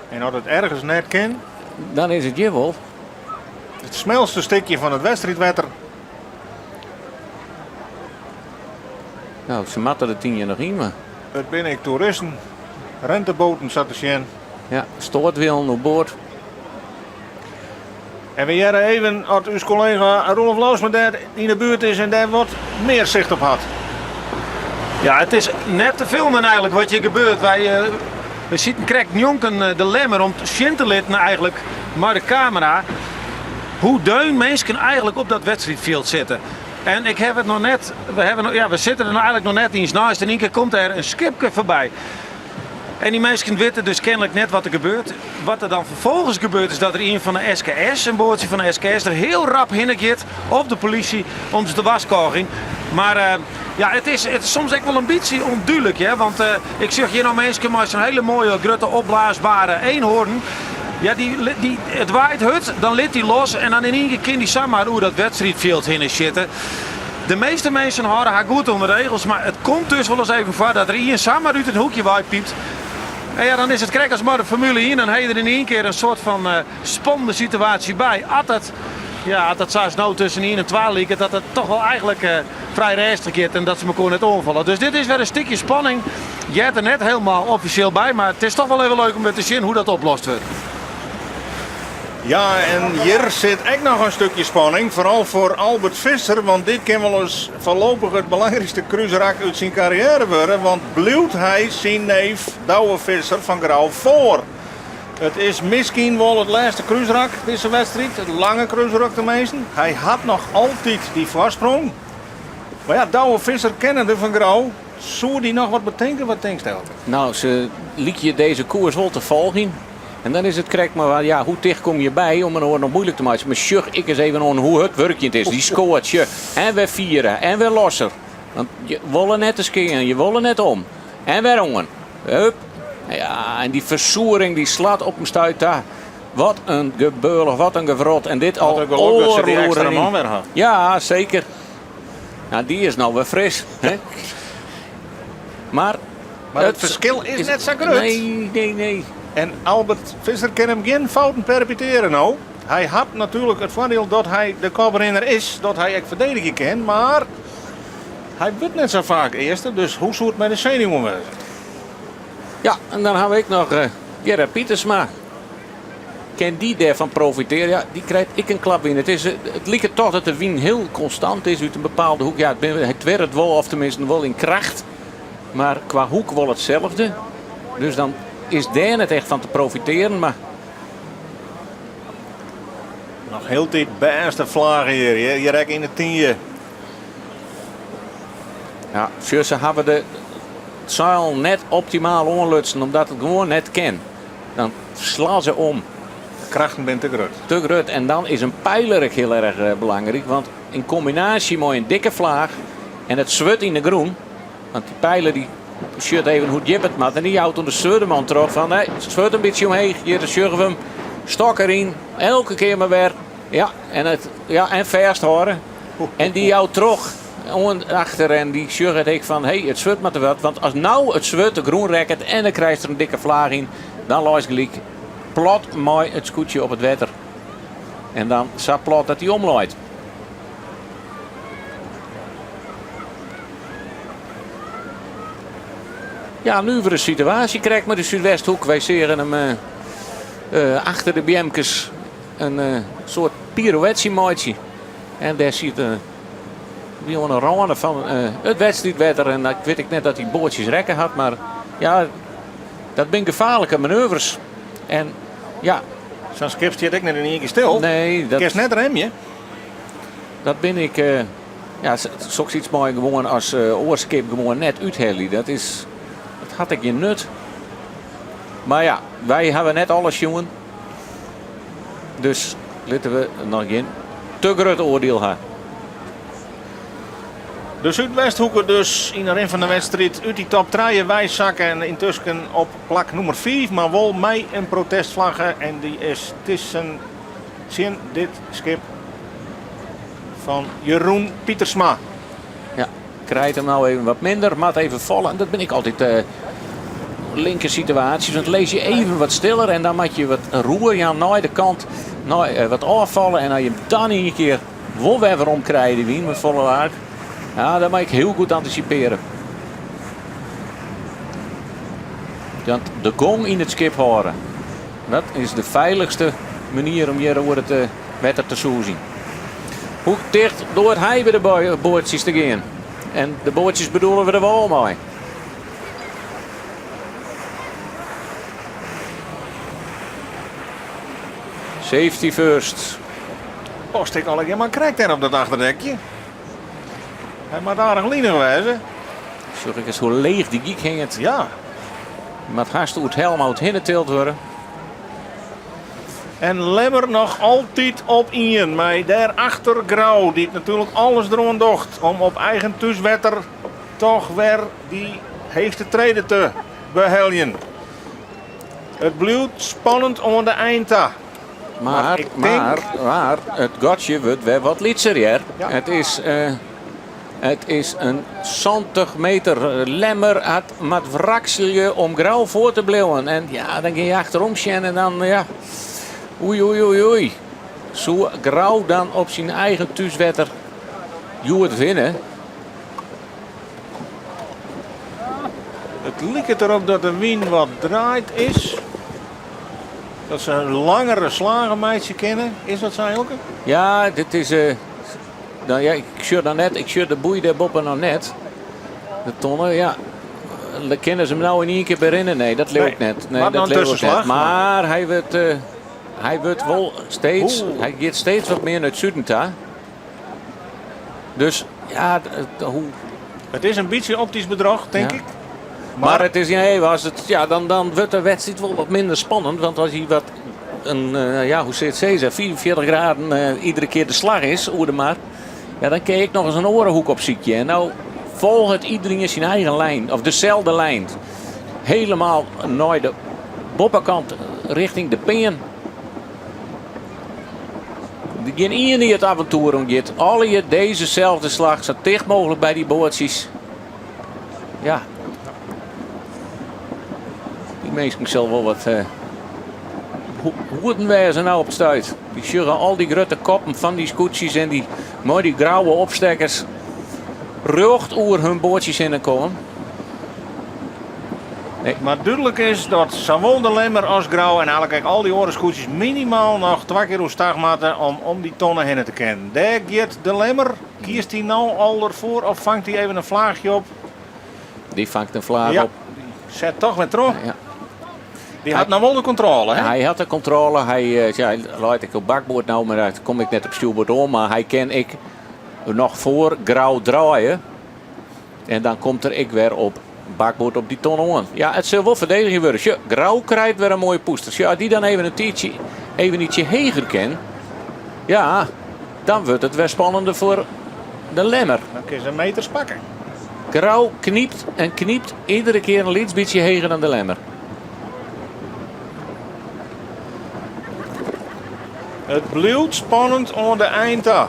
En als het ergens net kan, Dan is het jawel. het smelste stukje van het wedstrijdwetter. Nou, ze matten er 10 jaar nog in, maar... Het ben ik toeristen, renteboten zat te zien. Ja, stoortwielen op boord. En we jaren even als uw collega Rolf Loosma daar in de buurt is en daar wat meer zicht op had. Ja, het is net te filmen eigenlijk wat je gebeurt. We zitten krijgt jonken de lemmer om zien te laten eigenlijk maar de camera. Hoe deun mensen eigenlijk op dat wedstrijdveld zitten. En ik heb het nog net, we zitten er nou eigenlijk nog net eens naast en één keer komt er een skipje voorbij. En die mensen weten dus kennelijk net wat er gebeurt. Wat er dan vervolgens gebeurt is dat er een van de SKS, een boordje van de SKS, er heel rap hinnegeert op de politie om ze te waskoging. Maar het is soms echt wel een beetje onduidelijk. Ja? Want ik zeg hier nou mensen maar zo'n hele mooie, grote, opblaasbare eenhoorn. Ja, het waait hut, dan lit die los en dan in één keer kan die zomaar hoe dat wedstrijdveld heen zitten. De meeste mensen houden haar goed onder de regels, maar het komt dus wel eens even voor dat er hier samen uit het hoekje waaipiept. En ja, dan is het krek als maar de Formule 1 en heb je er in één keer een soort van spannende situatie bij. Als dat zelfs nou tussen 1 en 12 liep, dat het toch wel eigenlijk vrij rustig is en dat ze elkaar net onvallen. Dus dit is weer een stukje spanning. Je hebt er net helemaal officieel bij, maar het is toch wel even leuk om te zien hoe dat oplost wordt. Ja, en hier zit echt nog een stukje spanning. Vooral voor Albert Visser, want dit kan wel eens voorlopig het belangrijkste cruiserak uit zijn carrière worden. Want blijft hij zijn neef Douwe Visser van Grauw voor. Het is misschien wel het laatste cruiserak deze wedstrijd. Het lange cruiserak de meesten. Hij had nog altijd die voorsprong. Maar ja, Douwe Visser kennende van Grauw. Zou die nog wat betekenen? Wat denk je? Nou, ze liet je deze koers wel te volgen. En dan is het correct, maar ja, hoe dicht kom je bij om het nog moeilijk te maken? Maar sjuch, ik eens even aan hoe het werkje is. Die scoort je. En we vieren. En we lossen. Want je willen net eens keren. Je willen net om. En weer ongen. Hup. Ja, en die versoering die slaat op een stuit daar. Wat een gebeulig, wat een gevrot. En dit al oorloeren. Ja, zeker. Nou, die is nou weer fris. Hè? Maar het verschil is net zo groot. Nee. En Albert Visser kan hem geen fouten perpetueren nou. Hij had natuurlijk het voordeel dat hij de koprenner is, dat hij echt verdedigen kan, maar hij wordt net zo vaak eerste, dus hoe zou het met de zenuwen wezen? Ja, en dan hebben we ook nog Gerard Pietersma. Kan die daarvan profiteren? Ja, die krijgt ik een klap in. Het lijkt toch dat de wien heel constant is uit een bepaalde hoek. Ja, het werd wel, of tenminste wel in kracht. Maar qua hoek wel hetzelfde. Dus dan is daar net echt van te profiteren. Maar Nog heel tijd beste vlagen hier. Je rekt in de 10. ja, ze hebben de zeil net optimaal onlutsen. Omdat het gewoon net kan. Dan slaan ze om. De krachten zijn te groot. Te groot. En dan is een pijler heel erg belangrijk. Want in combinatie met een dikke vlaag en het zwart in de groen. Want die pijler die shirt even hoe het het maakt. En die houdt de Zuiderman terug van nee, zwart een beetje omheen. Hier de surf hem. Stok erin. Elke keer maar weer. Ja, en vast horen. En die houdt terug. Achter en die shirt ik van hey, het zwart maar te wat. Want als nou het zwart de groen rekt en dan krijgt er een dikke vlaag in. Dan loopt gelijk plot mooi het scootje op het water. En dan zo plot dat hij omlooit. Ja, nu voor een situatie krijgt maar de Zuidwesthoek. Wij zien hem achter de BM'kes een soort pirouetje. En daar ziet een ronde van het wedstrijdwetter. En ik weet net dat hij boordjes rekken had. Maar ja, dat zijn gevaarlijke manoeuvres. En ja. Zo'n skip staat ik net in één keer stil. Nee, dat is net remje. Dat ben ik. Ja, zoals iets mooi gewoon als oorskip gewoon net uithellen. Dat had ik je nut. Maar ja, wij hebben net alles, jongen. Dus laten we nog geen te groot oordeel hebben. De Zuidwesthoeken dus in de rin van de wedstrijd uit die top 3 wijszakken en intussen op plak nummer 4. Maar wel mij een protestvlagge en die is tussen dit schip van Jeroen Pietersma. Ja, krijgt hem nou even wat minder, maar even vallen. En dat ben ik altijd linker situaties. Want lees je even wat stiller en dan maak je wat roer naar de kant. Wat afvallen en als je hem dan in een keer wel weer omkrijgt, die met volle laag. Ja, dat mag ik heel goed anticiperen. Want de gong in het skip horen. Dat is de veiligste manier om hier over het wetter te zien. Hoe dicht door het hij bij de boordjes te gaan. En de boordjes bedoelen we er wel mee. Safety first. Oh, steek al een keer maar krijgt daar op dat achterdekje. Hij moet aardig linig wijzen. Zorg ik eens hoe leeg die geek ging het. Ja. Maar het haast hoe het helemaal uit hinnen tilt worden. En Lemmer nog altijd op 1. Maar daarachter Grauw, die het natuurlijk alles erom docht om op eigen thuiswetter toch weer die heegste treden te beheljen. Het blijft spannend om de eindta. Maar het gotje wordt weer wat lietser hier. Ja. Het is een 70 meter Lemmer met wrakselje om Grauw voor te blijven. En ja, dan ga je achterom zien en dan ja. Oei. Zo Grauw dan op zijn eigen thuiswetter het winnen. Het lijkt erop dat de wind wat draait is. Dat ze een langere slagenmeidje kennen. Is dat zo eigenlijk? Ja, dit is... nou ja, ik schuur de boei der boppen nog net. De tonnen, ja. Dan kennen ze hem nou in één keer berinnen. Nee, dat lukt net. Nee, maar dat dan lukt tussenslag. net. Maar hij wordt wel steeds... Hij gaat steeds wat meer naar het zuiden toe. Dus ja, hoe... Het is een beetje optisch bedrog, denk ik. Maar het is, dan wordt de wedstrijd wel wat minder spannend. Want als hij wat, hoe zit het 44 graden iedere keer de slag is, maar. Ja, dan kijk ik nog eens een orenhoek op ziekje. En nou volgt het iedereen zijn eigen lijn, of dezelfde lijn. Helemaal naar de boppenkant richting de peen. Geen één die het avontuur omgeeft. Alle dezezelfde slag, zo dicht mogelijk bij die boordjes. Ja. Die mensen zelf wel wat hoe wij ze nou op stuit. Die schurren al die grote koppen van die scootjes en die mooie grauwe opstekkers rucht over hun boordjes in komen. Nee. Maar duidelijk is dat zowel de Lemmer als Grauw en eigenlijk al die orenscootjes minimaal nog 2 keer hoe stag moeten om die tonnen heen te kennen. Daar gaat de Lemmer. Kiest hij nou al ervoor of vangt hij even een vlaagje op? Die vangt een vlaag op. Zet toch weer terug. Ja. Die had nou wel de controle, hè? Hij had de controle. Hij laat ik op bakboord nou, maar daar kom ik net op stuurboord om. Maar hij ken ik nog voor Grauw draaien. En dan komt er ik weer op bakboord op die ton aan. Ja, het zal wel verdediging worden. Ja, Grauw krijgt weer een mooie poester. Ja, die dan even een tientje, even ietsje heger ken. Ja, dan wordt het weer spannender voor de Lemmer. Dan kun je ze meters pakken. Grauw kniept en kniept iedere keer een iets beetje heger dan de Lemmer. Het blijft spannend aan de eindta.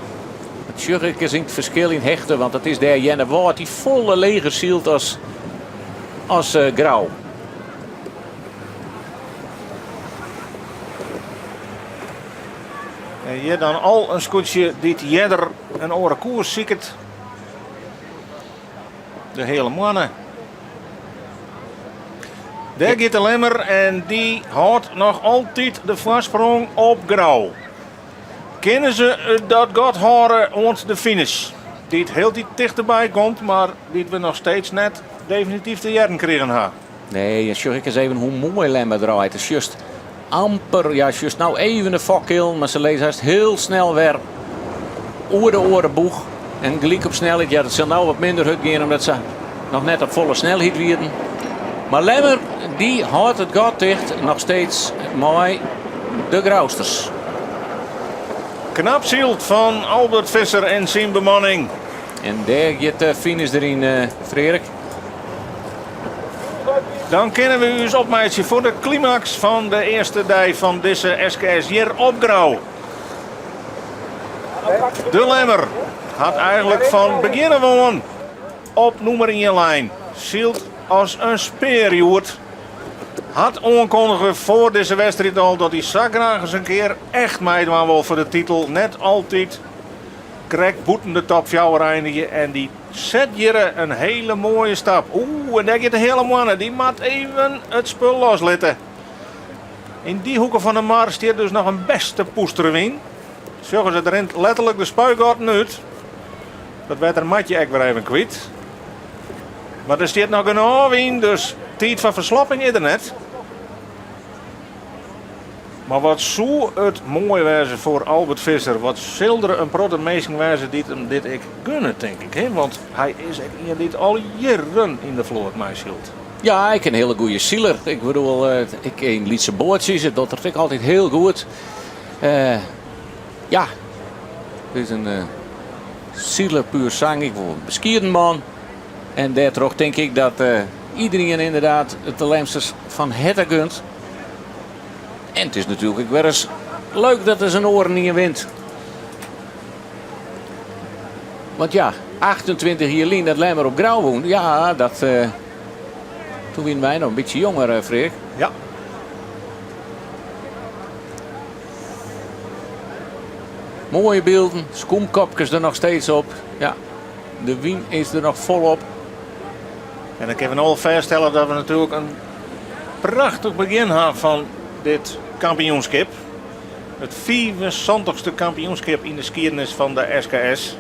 Het Jurk is in het verschil in hechten, want het is daar Jenne Wout die volle leger zielt als Grauw. En hier dan al een scootje dit jeder een oren koers ziekert. De hele mannen. Daar gaat de Lemmer en die houdt nog altijd de voorsprong op Grauw. Kennen ze dat gaat horen rond de finish? Die het heel dichterbij komt, maar die we nog steeds net definitief de jaren kregen ha. Nee, Jurk is even hoe mooi Lemmer draait. Het is juist amper, ja, juist nou even de fokkil, maar ze lezen haast heel snel weer over de orenboeg. En gelijk op snelheid, ja, dat zal nou wat minder hut gaan omdat ze nog net op volle snelheid wierden. Maar Lemmer, die houdt het gat dicht, nog steeds mooi de Grauwsters. Knap zielt van Albert Visser en zijn bemanning. En daar gaat de finish erin, Frederik. Dan kennen we u eens opmeisje voor de climax van de eerste dag van deze SKS hier op Grauw. De Lemmer had eigenlijk van begin af aan op nummer 1 lijn. Zielt als een speerjoert. had aankondigen voor deze wedstrijd al dat hij zo graag eens een keer echt meedoen wil voor de titel. Net altijd krijgt boeten de top 4 eindigen en die zet hier een hele mooie stap. En daar gaat de hele mannen, die moet even het spul loslaten. In die hoeken van de mar staat dus nog een beste poesterwin. Zeggen ze, er rent letterlijk de spuigaten uit. Dat werd een matje ook weer even kwijt. Maar er staat nog een oorwin, dus tijd van verslapping is er net. Maar wat zou het mooi wezen voor Albert Visser. Wat zilderen een protte meisje wezen die hem dit ik gunnen, denk ik. Hè? Want hij is hier dit al jaren in de vloot, mij schild. Ja, ik een hele goede zieler. Ik bedoel, ik een Lietse boordjes, dat vind ik altijd heel goed. Ja, het is een zieler puur zang. Ik wil een beskieren man. En daardoor denk ik dat iedereen inderdaad het de Lemsters van het gunt. En het is natuurlijk weer eens leuk dat er zijn oren niet in wint. Want ja, 28 jaar geleden dat Lemmer op Grauw woont. Ja, dat... toen winnen wij nog een beetje jonger, Freek. Ja. Mooie beelden, skoemkopjes er nog steeds op. Ja, de wien is er nog volop. En dan kunnen we al vaststellen dat we natuurlijk een prachtig begin hebben van dit kampioenschap. Het 74ste kampioenschap in de skiernis van de SKS.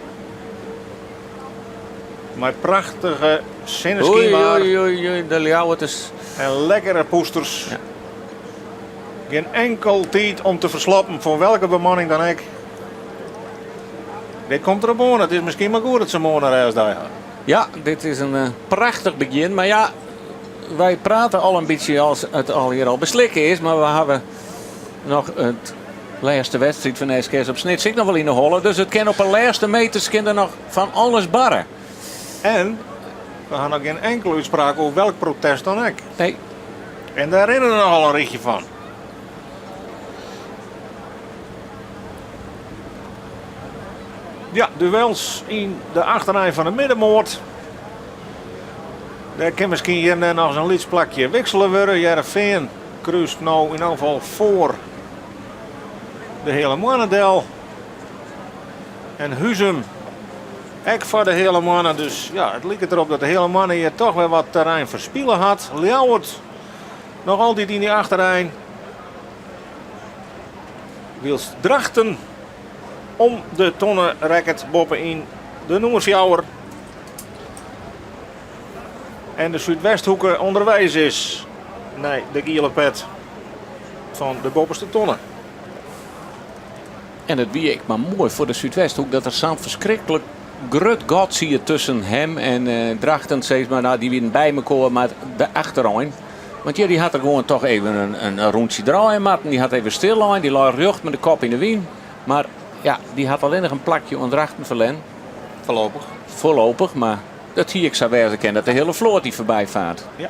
Met prachtige zinnenschema de Leeuwen is... en lekkere poesters. Ja. Geen enkel tijd om te verslappen voor welke bemanning dan ook. Dit komt erop aan. Het is misschien maar goed dat ze morgen naar huis daar gaan. Ja, dit is een prachtig begin. Maar ja, wij praten al een beetje als het al hier al beslikken is. Maar we hebben nog het laatste wedstrijd van de SKS op Snit. Zit nog wel in de holle. Dus het kan op een laatste meters er nog van alles barren. En we gaan nog geen enkele uitspraak over welk protest dan ook. Nee. En daar herinneren we nogal een richtje van. Ja, duels in de achterrij van de middenmoord. Daar kan misschien hier nog eens een lidsplakje wisselen worden. Heerenveen kruist nou in elk geval voor de hele Mannendel. En Huzum ook voor de hele mannen. Dus ja, het lijkt erop dat de hele mannen hier toch weer wat terrein verspielen had. Ljouwert nog altijd in die achterrij. Wils Drachten om de tonnen racket boppen in de Noersjouwer. En de Zuidwesthoeken onderwijs is. Nee, de gele pet van de bopperste tonnen. En het wie ik maar mooi voor de Zuidwesthoek dat er zo'n verschrikkelijk grut gat zie je tussen hem en Drachten. Steeds maar nou, die winnen bij elkaar maar de achterrijn. Want ja, die had er gewoon toch even een rondje draaien. Maar die had even stil, die lag rug met de kop in de wind. Maar ja, die had alleen nog een plakje aan Drachten verlen. Voorlopig. Voorlopig, maar dat zie ik zo wijzen ken dat de hele vloot die voorbij vaart. Ja.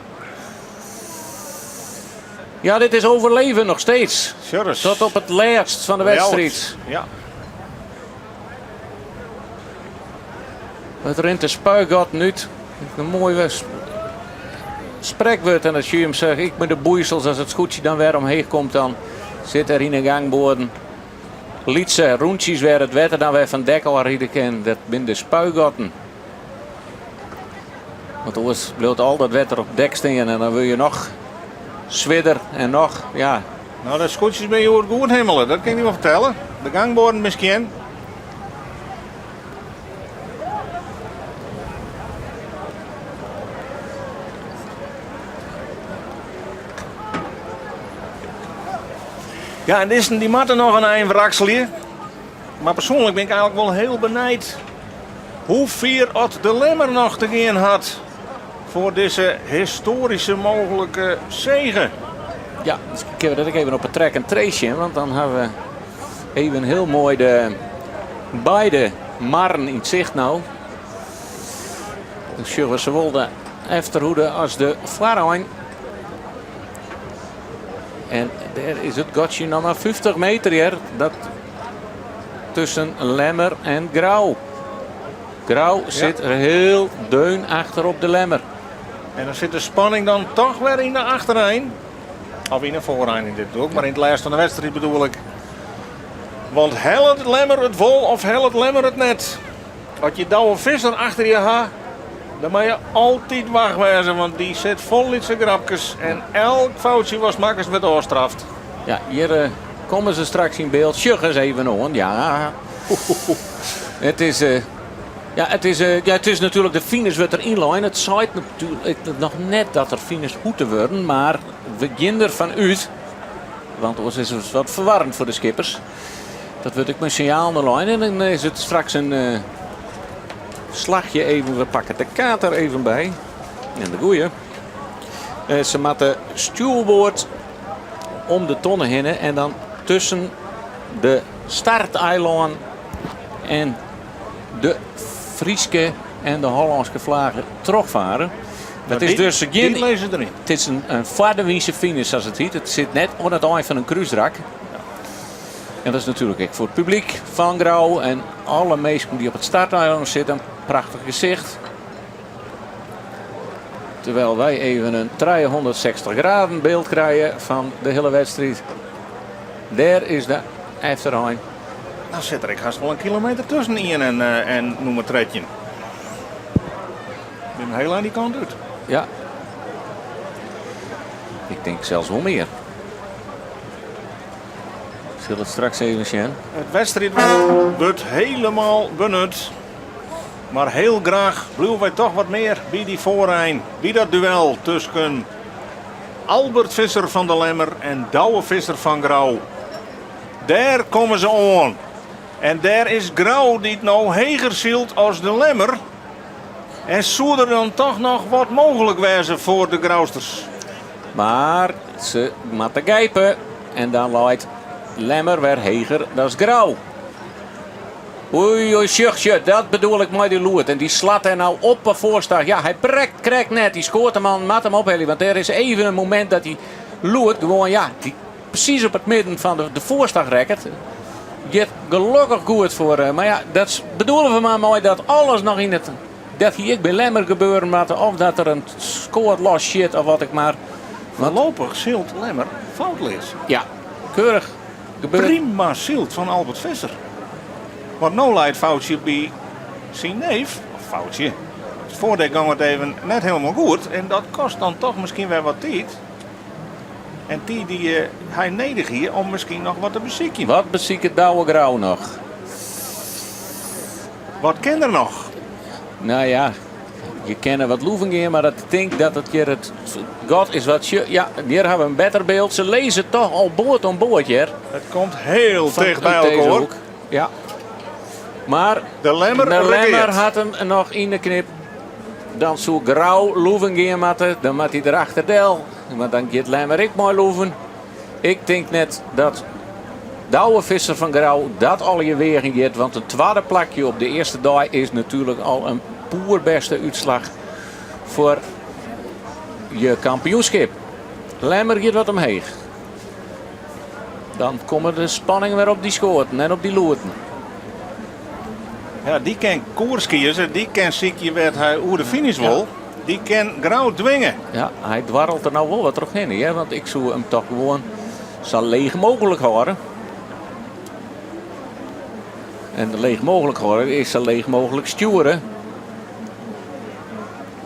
Ja, dit is overleven nog steeds. Sure. Tot op het laatst van de wedstrijd. Ja. Het rent de spuigat nu. Een mooi spreekwoord en als je hem zegt, ik met de boeisels, als het scootje dan weer omheen komt, dan zit er in een gangboorden. Lietse rondjes weer het wetter dan weer van dekkel rijden kan. Dat zijn de spuigatten. Want anders blijft al dat wetter op dek staan en dan wil je nog zwidder en nog, ja. Nou, de scootjes ben je goed hemelen, dat kan ik niet meer vertellen. De gangboorden misschien. Ja, en die matten nog een eindwraksel. Maar persoonlijk ben ik eigenlijk wel heel benijd hoe ver het de Lemmer nog te gaan had voor deze historische mogelijke zege. Ja, dus ik heb dat ik even op het track en trace, want dan hebben we even heel mooi de beide marren in het zicht nou. Dus zullen we zowel de Efterhoede als de Vlaarwijn. En daar is het gotje nog maar 50 meter hier. Dat tussen Lemmer en Grauw. Grauw zit er heel deun achter op de Lemmer. En dan zit de spanning dan toch weer in de achterlijn. Of in een voorrein in dit ook, maar in het laatste van de wedstrijd bedoel ik. Want helpt Lemmer het vol of helpt Lemmer het net? Als je Douwe Visser achter je hebt, dan moet je altijd wachtwijzen, want die zit vol in zijn grapjes. En elk foutje was makkers met oorstraft. Ja, hier komen ze straks in beeld. Sjug eens even aan. Ja. Het is... het is natuurlijk de finish wat er inlijn. Het zaait natuurlijk nog net dat er finish moeten worden. Maar we gaan ervan uit. Want anders is het wat verwarrend voor de skippers. Dat wordt ik mijn signaal naar lijn. En dan is het straks een slagje even. We pakken de kaart er even bij. En de goeie. Ze moeten stuurboord om de tonnen heen. En dan tussen de starteiland en de Frieske en de Hollandse vlaggen terugvaren. Dat is dus die lezen erin. Het is een vaderwijze finish als het heet. Het zit net op het eind van een cruiserak. En dat is natuurlijk ook voor het publiek van Grauw en alle mensen die op het starteiland zitten. Een prachtig gezicht. Terwijl wij even een 360 graden beeld krijgen van de hele wedstrijd. Daar is de achterhand. Nou zit er ik haast wel een kilometer tussen Ian en noem het Tredje. Ik ben heel aan die kant uit. Ja. Ik denk zelfs wel meer. Ik zal het straks even zien. Het wedstrijd wordt helemaal benut. Maar heel graag blijven wij toch wat meer bij die voorrijn. Bij dat duel tussen Albert Visser van de Lemmer en Douwe Visser van Grauw. Daar komen ze aan. En daar is Grauw die het nou heger zielt als de Lemmer. En zou er dan toch nog wat mogelijk wezen voor de Grauwsters? Maar ze moeten gijpen. En dan leidt Lemmer weer heger, dat is Grauw. Oei, oei, sjuchtje, dat bedoel ik met die loert. En die slaat er nou op een voorstag. Ja, hij krijgt net, die scoort hem aan, maat hem ophellen. Want er is even een moment dat die loert gewoon, ja, die precies op het midden van de voorstag rekkert. Get gelukkig goed voor. Maar ja, dat bedoelen we maar mooi dat alles nog in het... Dat hier bij Lemmer gebeuren moet. Of dat er een scoort los shit of wat ik maar... Voorlopig zielt Lemmer foutlees. Ja, keurig. Gebeurt. Prima zielt van Albert Visser. Want nou leidt foutje bij zijn neef. Of foutje. Het voordeel ging het even net helemaal goed. En dat kost dan toch misschien wel wat tijd. En die hij nedig hier om misschien nog wat te bezieken. Wat bezieken Douwe Grauw nog? Wat ken er nog? Nou ja, je kent wat Loevingen, maar dat denk dat het hier het... God is wat je... Ja, hier hebben we een beter beeld. Ze lezen toch al boord om boord hier. Het komt heel Van dicht bij elkaar hoor. Ja. Maar de Lemmer had hem nog in de knip. Dan zou Grauw Loevingen moeten. Dan moet hij erachter del. Maar dan gaat Lemmer ik mooi loeven. Ik denk net dat Douwe Visser van Grauw dat al je wegen geeft. Want een tweede plakje op de eerste dag is natuurlijk al een poerbeste uitslag voor je kampioenschap. Lemmer gaat wat omheen. Dan komen de spanningen weer op die schoten en op die loerten. Ja, die kan koerskiers, die kan ziekje werd hij hoe de finish wil. Die kan Grauw dwingen. Ja, hij dwarrelt er nou wel wat terug in. Hè? Want ik zou hem toch gewoon zo leeg mogelijk houden. En de leeg mogelijk houden is zo leeg mogelijk sturen.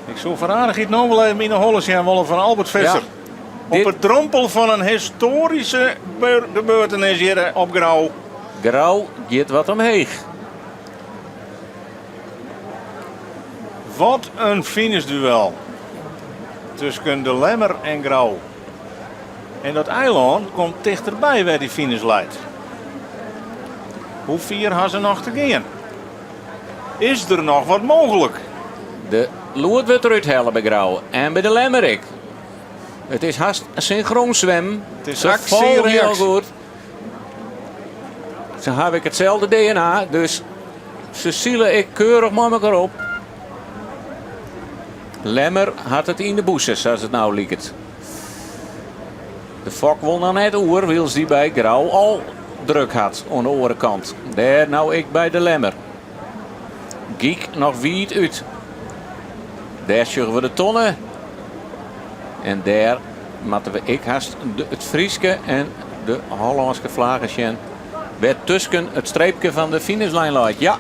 Ik zou verradig iets nou wel even in de holles gaan willen van Albert Visser. Ja, op het drompel van een historische gebeurtenis hier op Grauw. Grauw gaat wat omheen. Wat een finishduel tussen de Lemmer en Grauw. En dat eiland komt dichterbij waar die finish leidt. Hoe vier gaan ze nog te gaan? Is er nog wat mogelijk? De loert wordt eruit halen bij Grauw en bij de Lemmerik. Het is haast synchroon zwemmen. Het is ze vallen heel goed. Ze hebben ik hetzelfde DNA, dus ze zielen ik keurig met elkaar op. Lemmer had het in de boeses, als het nou lijkt. De Fok wil dan net oer, wils die bij Grauw al druk had aan de orenkant. Daar nou ik bij de Lemmer. Giek nog wiet uit. Daar zullen we de tonnen. En daar moeten we ik haast het Frieske en de Hollandse vlaggen zien. Werd tussen het streepje van de finishlijn laat. Ja,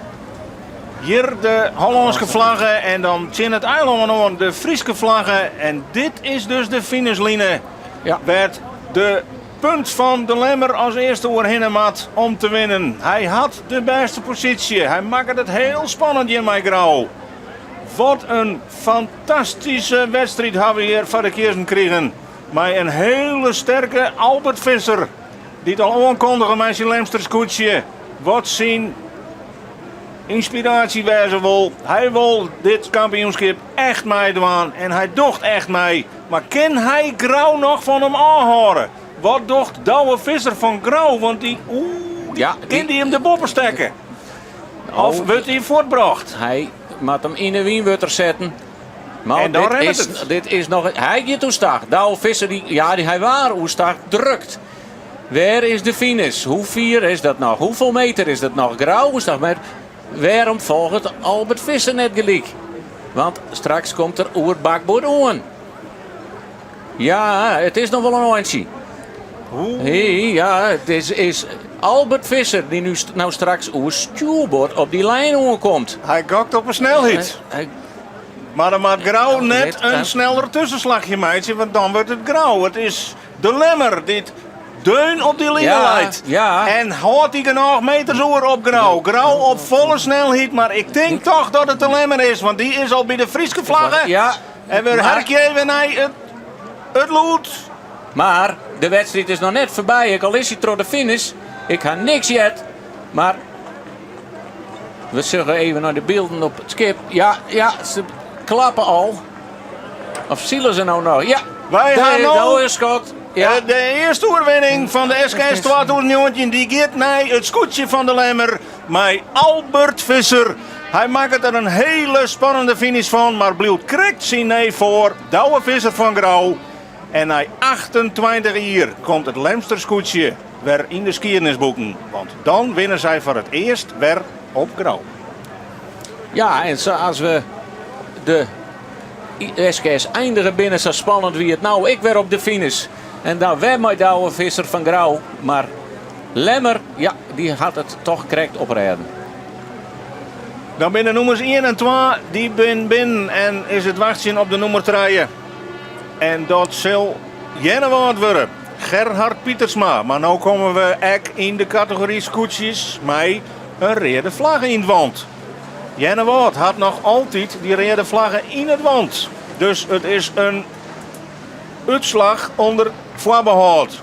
Hier de Hollandse vlaggen en dan zien het eiland aan de Friese vlaggen. En dit is dus de finishline. Ja. Werd de punt van de Lemmer als eerste oor Hinnemat om te winnen. Hij had de beste positie. Hij maakte het heel spannend in mijn grauw. Wat een fantastische wedstrijd hebben we hier voor de kiezen kregen. Met een hele sterke Albert Visser. Die het al aankondigen met zijn Lemsterskoetsje. Wat zien inspiratie wijzen wil. Hij wil dit kampioenschap echt meedoen. En hij docht echt mee. Maar kan hij Grauw nog van hem aanhouden? Wat docht Douwe Visser van Grauw? Want die... ja, kan die hem de boppen stekken? Of wordt hij voortbracht? Hij moet hem in de wienwutter zetten. Maar En dan remt het. dit is nog... Hij gaat hoe stag. Douwe Visser, hij waar hoe stag drukt. Waar is de finish? Hoe vier is dat nog? Hoeveel meter is dat nog? Grauw hoe stag. Maar waarom volgt Albert Visser net gelijk? Want straks komt er oerbakboord aan. Ja, het is nog wel een eindje. Hey, ja, het is Albert Visser die nu straks oer stuurboord op die lijn aankomt. Hij gokt op een snelheid. Maar dan maakt Grauw net een sneller tussenslagje meidje, want dan wordt het Grauw. Het is de Lemmer die deun op die linie leidt. Ja. En houdt hij genoeg meters oer op Grauw. Grauw op volle snelheid, maar ik denk toch dat het de Lemmer is, want die is al bij de Friese vlaggen. Ja. En we herken even naar het lood. Maar de wedstrijd is nog net voorbij. Ik al is hij door de finish. Ik ga niks yet. Maar we zeggen even naar de beelden op het schip. Ja, ze klappen al. Of zielen ze nou nog? Ja, Wij gaan nou is Scott. Ja. De eerste oorwinning van de SKS 2019 die gaat naar het scootje van de Lemmer. Met Albert Visser. Hij maakt er een hele spannende finish van. Maar blijft correct zien nee voor Douwe Visser van Grauw. En na 28 jaar komt het Lemsterscootje weer in de skiernisboeken. Want dan winnen zij voor het eerst weer op Grauw. Ja, en zoals we de SKS eindigen binnen zo spannend wie het nou. Ik weer op de finish. En dan weer met Douwe Visser van Grauw. Maar Lemmer, ja, die had het toch correct oprijden. Dan binnen nummers 1 en 2, die binnen en is het wachtje op de nummer 3. En dat zal Jennewaard worden. Gerhard Pietersma. Maar nu komen we ook in de categorie scootjes met een rode vlag in het wand. Jennewaard had nog altijd die rode vlaggen in het wand. Dus het is een uitslag onder voorbehoud.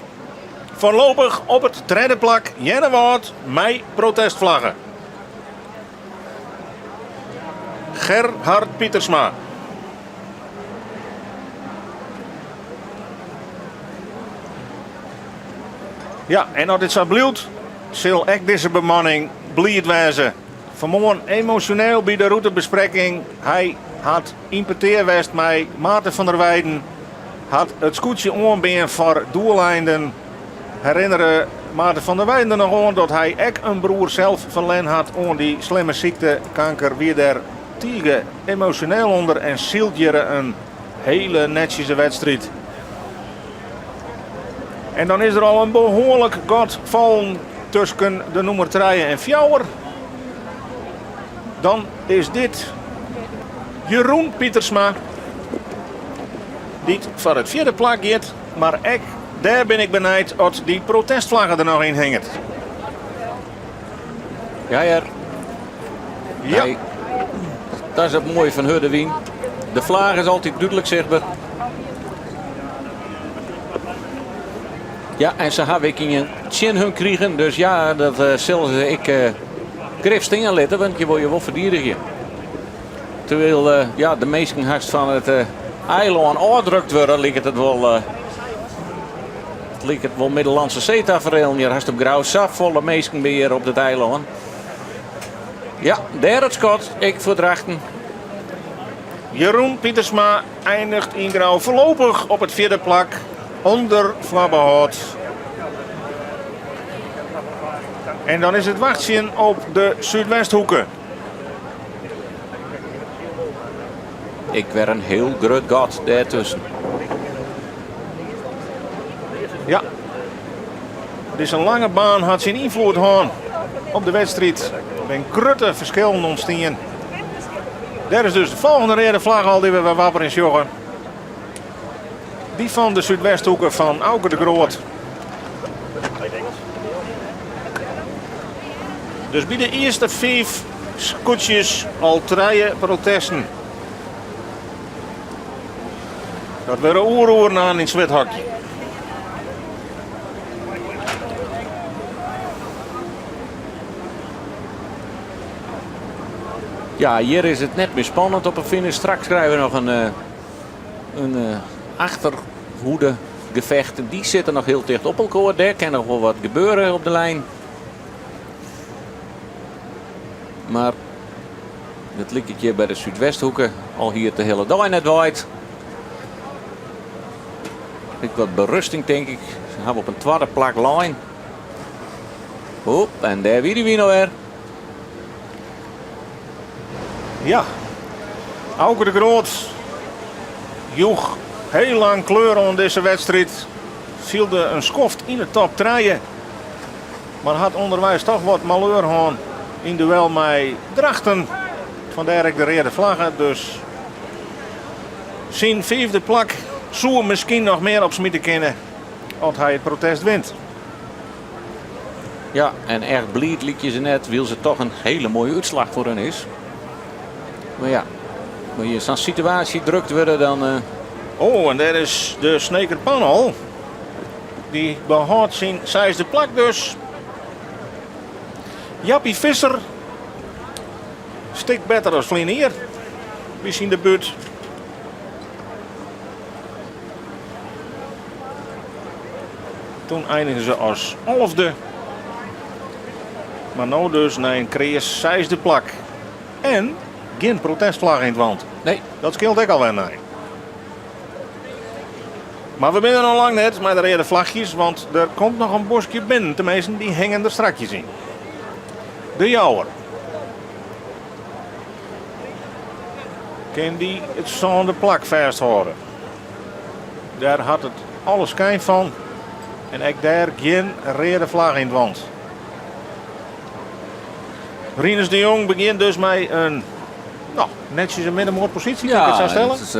Voorlopig op het derde plak Jennewaard met protestvlaggen. Gerhard Pietersma. Ja, en als dit zo blijft, zal echt deze bemanning blijven wezen. Vanmorgen emotioneel bij de routebespreking. Hij had impeteerwest met Maarten van der Weijden. Had het scootje aanbeen voor doeleinden. Herinneren Maarten van der Weijden nog aan dat hij ook een broer zelf verleden had aan die slimme ziekte, kanker. Weer daar tegen emotioneel onder en zielt je een hele netjese wedstrijd. En dan is er al een behoorlijk gat vallen tussen de nummer 3 en 4. Dan is dit Jeroen Pietersma. Die voor het 4e plak gaat. Maar ook daar ben ik benieuwd of die protestvlaggen er nog in hangen. Ja. Ja. Nee, dat is het mooie van Hurdewien. De vlag is altijd duidelijk zichtbaar. Ja, en ze hebben ik in een chin hun krijgen. Dus ja, dat zullen ze ik grif stingen letten, want je wil je wel verdedigen. Terwijl ja, de meesten haast van het eiland aandrukt worden, lijkt het wel. Het lijkt het wel Middellandse Zee-tafereel. Je haast op grauw saf volle meesten weer op het eiland. Ja, daar het Scott. Ik voor drachten. Jeroen Pietersma eindigt in grauw voorlopig op het 4e plak. Onder voorbehoud. En dan is het wachtje op de Zuidwesthoeken. Ik werd een heel groot gat daartussen. Ja. Deze lange baan had zijn invloed gehad op de wedstrijd. Er zijn grote verschillen ontstaan. Daar is dus de volgende rode vlag al die we bij wapperen joggen. Die van de Zuidwesthoeken van Auke de Groot. Dus bij de eerste 5 scootjes al 3 protesten. Dat we een oer aan in het zwethakje. Ja, hier is het net meer spannend op een finish. Straks krijgen we nog een achterhoede gevecht. Die zitten nog heel dicht op elkaar. Daar kan nog wel wat gebeuren op de lijn. Maar het likketje bij de Zuidwesthoeken al hier de hele dag net waait. Ik wat berusting denk ik. Ze hebben op een tweede plak lijn. Hop, en daar wie die nou weer. Ja, Auke de Groot joeg heel lang kleur aan deze wedstrijd. Zielde een skoft in de top 3. Maar had onderwijs toch wat malheur gehad in duel met Drachten. Vandaar ik de rode vlaggen. Dus zijn 5e plak zou misschien nog meer op smieten kunnen als hij het protest wint. Ja, en erg blied liet je ze net. Wil ze toch een hele mooie uitslag voor hen is. Maar ja, maar je zo'n situatie drukt worden dan... Oh, en daar is de Sneker Panel. Die behoudt zijn 6e plak dus. Jappie Visser stikt beter als Vlinier. Wie zien de buurt. Toen eindigen ze als 11e. Maar nu dus naar een Krees 6e plak. En geen protestvlag in het wand. Nee. Dat scheelt ook alweer nee. Maar we zijn nog lang net met de rode vlagjes, want er komt nog een bosje binnen. Tenminste, die hangen er strakjes in. De jouwer. Kan die het zo'n plak vasthouden? Daar had het alles schijn van. En ik daar geen rode vlag in het wand. Rinus de Jong begint dus met een netjes een middenmootpositie. Ja, ik het zou stellen. het is,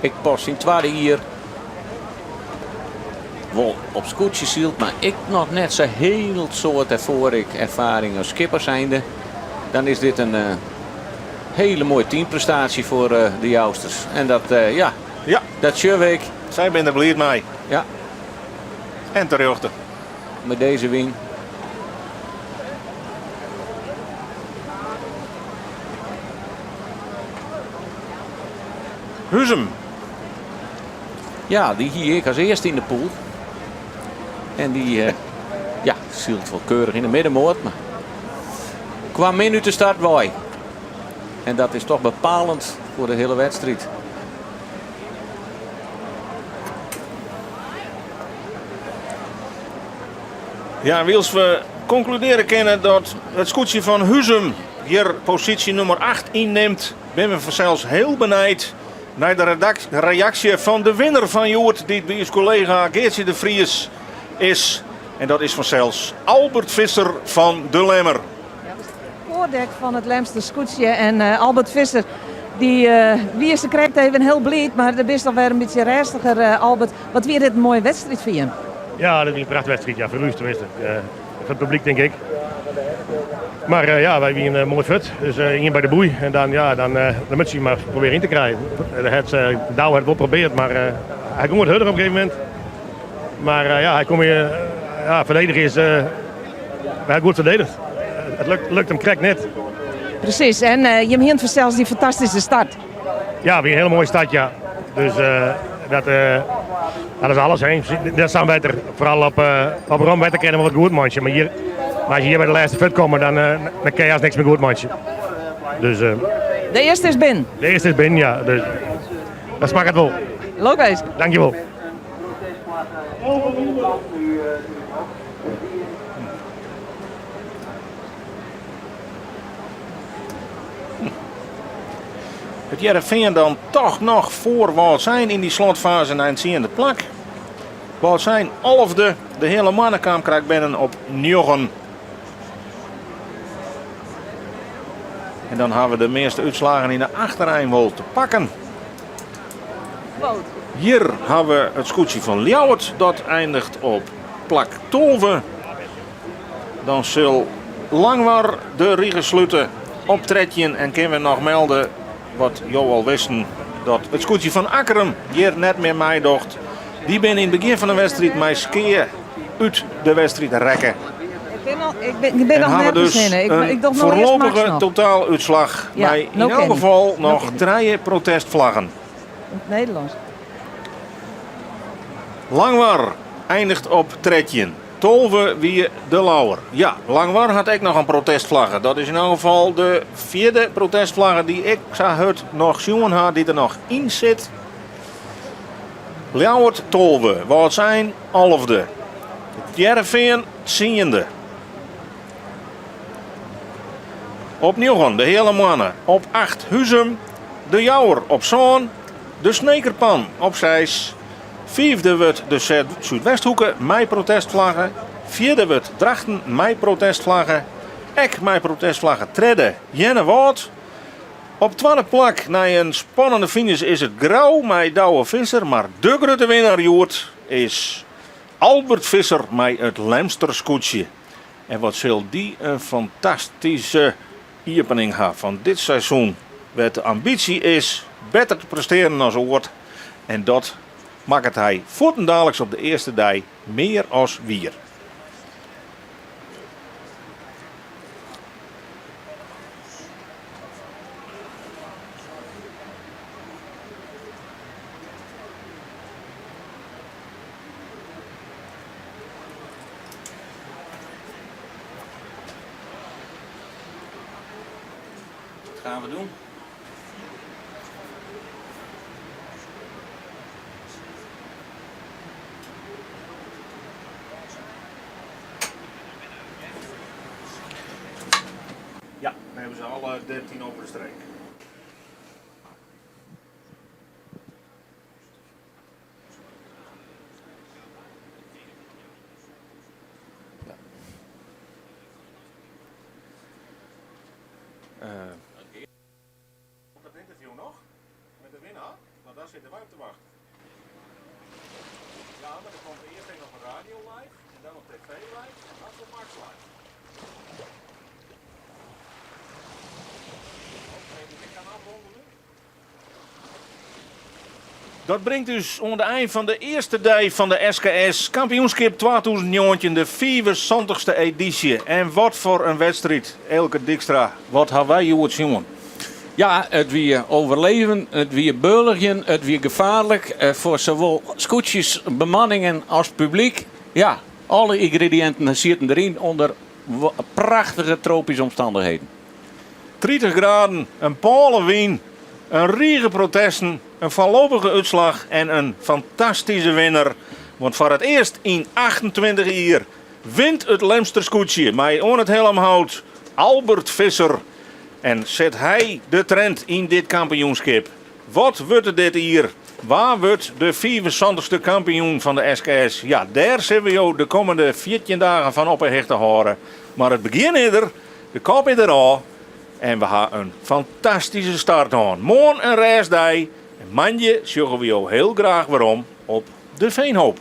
ik pas in tweede hier. Wel op scootje zielt, maar ik nog net zo heel soort ervoor ik ervaring als skipper zijnde. Dan is dit een hele mooie teamprestatie voor de Jousters. En dat, ja, dat Sjöweek. Zij ben er blij mee. Ja. En terecht. Met deze win. Huzum. Ja, die hier ik als eerste in de pool. En die zielt wel keurig in de middenmoot. Maar qua minuten start wij. En dat is toch bepalend voor de hele wedstrijd. Ja, wils we concluderen kunnen dat het scootje van Huzum hier positie nummer 8 inneemt, ben we vanzelfs heel benijd naar de reactie van de winnaar van Joert, die bij ons collega Geertje de Vries is. En dat is vanzelfs Albert Visser van de Lemmer. Voordek van het Lemster scootje en Albert Visser. Wie is de krijgt even heel blied, maar de is alweer een beetje rustiger. Albert, wat weer dit een mooie wedstrijd voor je? Ja, dat is een prachtige wedstrijd. Ja, voor u tenminste. Voor het publiek denk ik. Maar wij hebben een mooi fut. Dus hier bij de boei. En dan moet je maar proberen in te krijgen. Douw heeft het wel geprobeerd, maar hij komt het harder op een gegeven moment. Maar hij komt weer. Verdedigen is goed verdedigd. Het lukt hem krek net. Precies, en je hebt zelfs die fantastische start. Ja, weer een hele mooie start, ja. Dus dat is alles heen. Dat staan beter, vooral op Rom beter kennen we wat goed mandje. Maar als je hier bij de laatste fut komt, dan kan je als niks meer goed mandje. Dus, de eerste is binnen. De eerste is binnen, ja. Dus, dat smaakt het wel. Logisch. Dankjewel. Het Heerenveen dan toch nog voor wat zijn in die slotfase naar een ziende plak. Wat zijn Olfde, de hele mannenkamp krijgt binnen op 9. En dan hebben we de meeste uitslagen in de achterrijn wel te pakken. Hier hebben we het scootje van Ljouwert. Dat eindigt op plak 12. Dan zal Langwar de Riegen sluiten optrekken. En kunnen we nog melden wat jou al wisten. Dat het scootje van Akkerum hier net meer meedocht. Die ben in het begin van de wedstrijd met skeer uit de wedstrijd rekken. Ik ben nog net dus beginnen. Ik dacht nog eerst voorlopige Max nog. totaaluitslag. Ja, Met in no elk Kenny. geval nog Kenny. 3 protestvlaggen. Nederlands. Langwar eindigt op tredje. Tolve wie de Lauwer. Ja, Langwar had ik nog een protestvlagge. Dat is in elk geval de 4e protestvlagge die ik zag het nog zien had, die er nog in zit. Ljouwert Tolve. Wat zijn 11e. Jereveen 10e. Op 9 de hele mannen. Op 8 Huzum. De Jouwer op Zoon. De Snekerpan op 6. 5e wordt de Zuidwesthoeken, mij protestvlaggen. 4e wordt Drachten, mij protestvlaggen. Ek, mij protestvlaggen. 3e, Jennewoud. Op 12e plak, na een spannende finish, is het Grauw, met Douwe Visser. Maar de grote winnaar, Joert, is Albert Visser met het Lemster scootje. En wat zal die een fantastische opening hebben van dit seizoen. Waar de ambitie is beter te presteren dan ooit. En dat maakt hij voortendaliks op de eerste dag meer als wier. Wat gaan we doen? Ja, dan hebben ze alle 13 over de streek. Ja. Komt dat interview nog? Met de winnaar? Want daar zitten wij op te wachten. Ja, maar dan komt eerst nog een radio live, en dan op tv live, en dan op Max live. Dat brengt dus onder het eind van de eerste dag van de SKS Kampioenschap 2019, de 74ste editie. En wat voor een wedstrijd, Elke Dijkstra. Wat hebben wij Joert jongen? Ja, het weer overleven, het weer beulgen, het weer gevaarlijk. Voor zowel scootjes, bemanningen als publiek. Ja, alle ingrediënten zitten erin onder prachtige tropische omstandigheden. 30 graden, een polenwien, een riege protesten, een voorlopige uitslag en een fantastische winnaar. Want voor het eerst in 28 jaar wint het Lemster scootje met on het helmhout Albert Visser. En zet hij de trend in dit kampioenschap. Wat wordt het dit hier? Waar wordt de 74ste kampioen van de SKS? Ja, daar zullen we jou de komende 14 dagen van op en hecht te horen. Maar het begin is er, de kop is er al. En we gaan een fantastische start aan. Morgen een reisdag. En manje zorgen we jou heel graag waarom op de Veenhoop.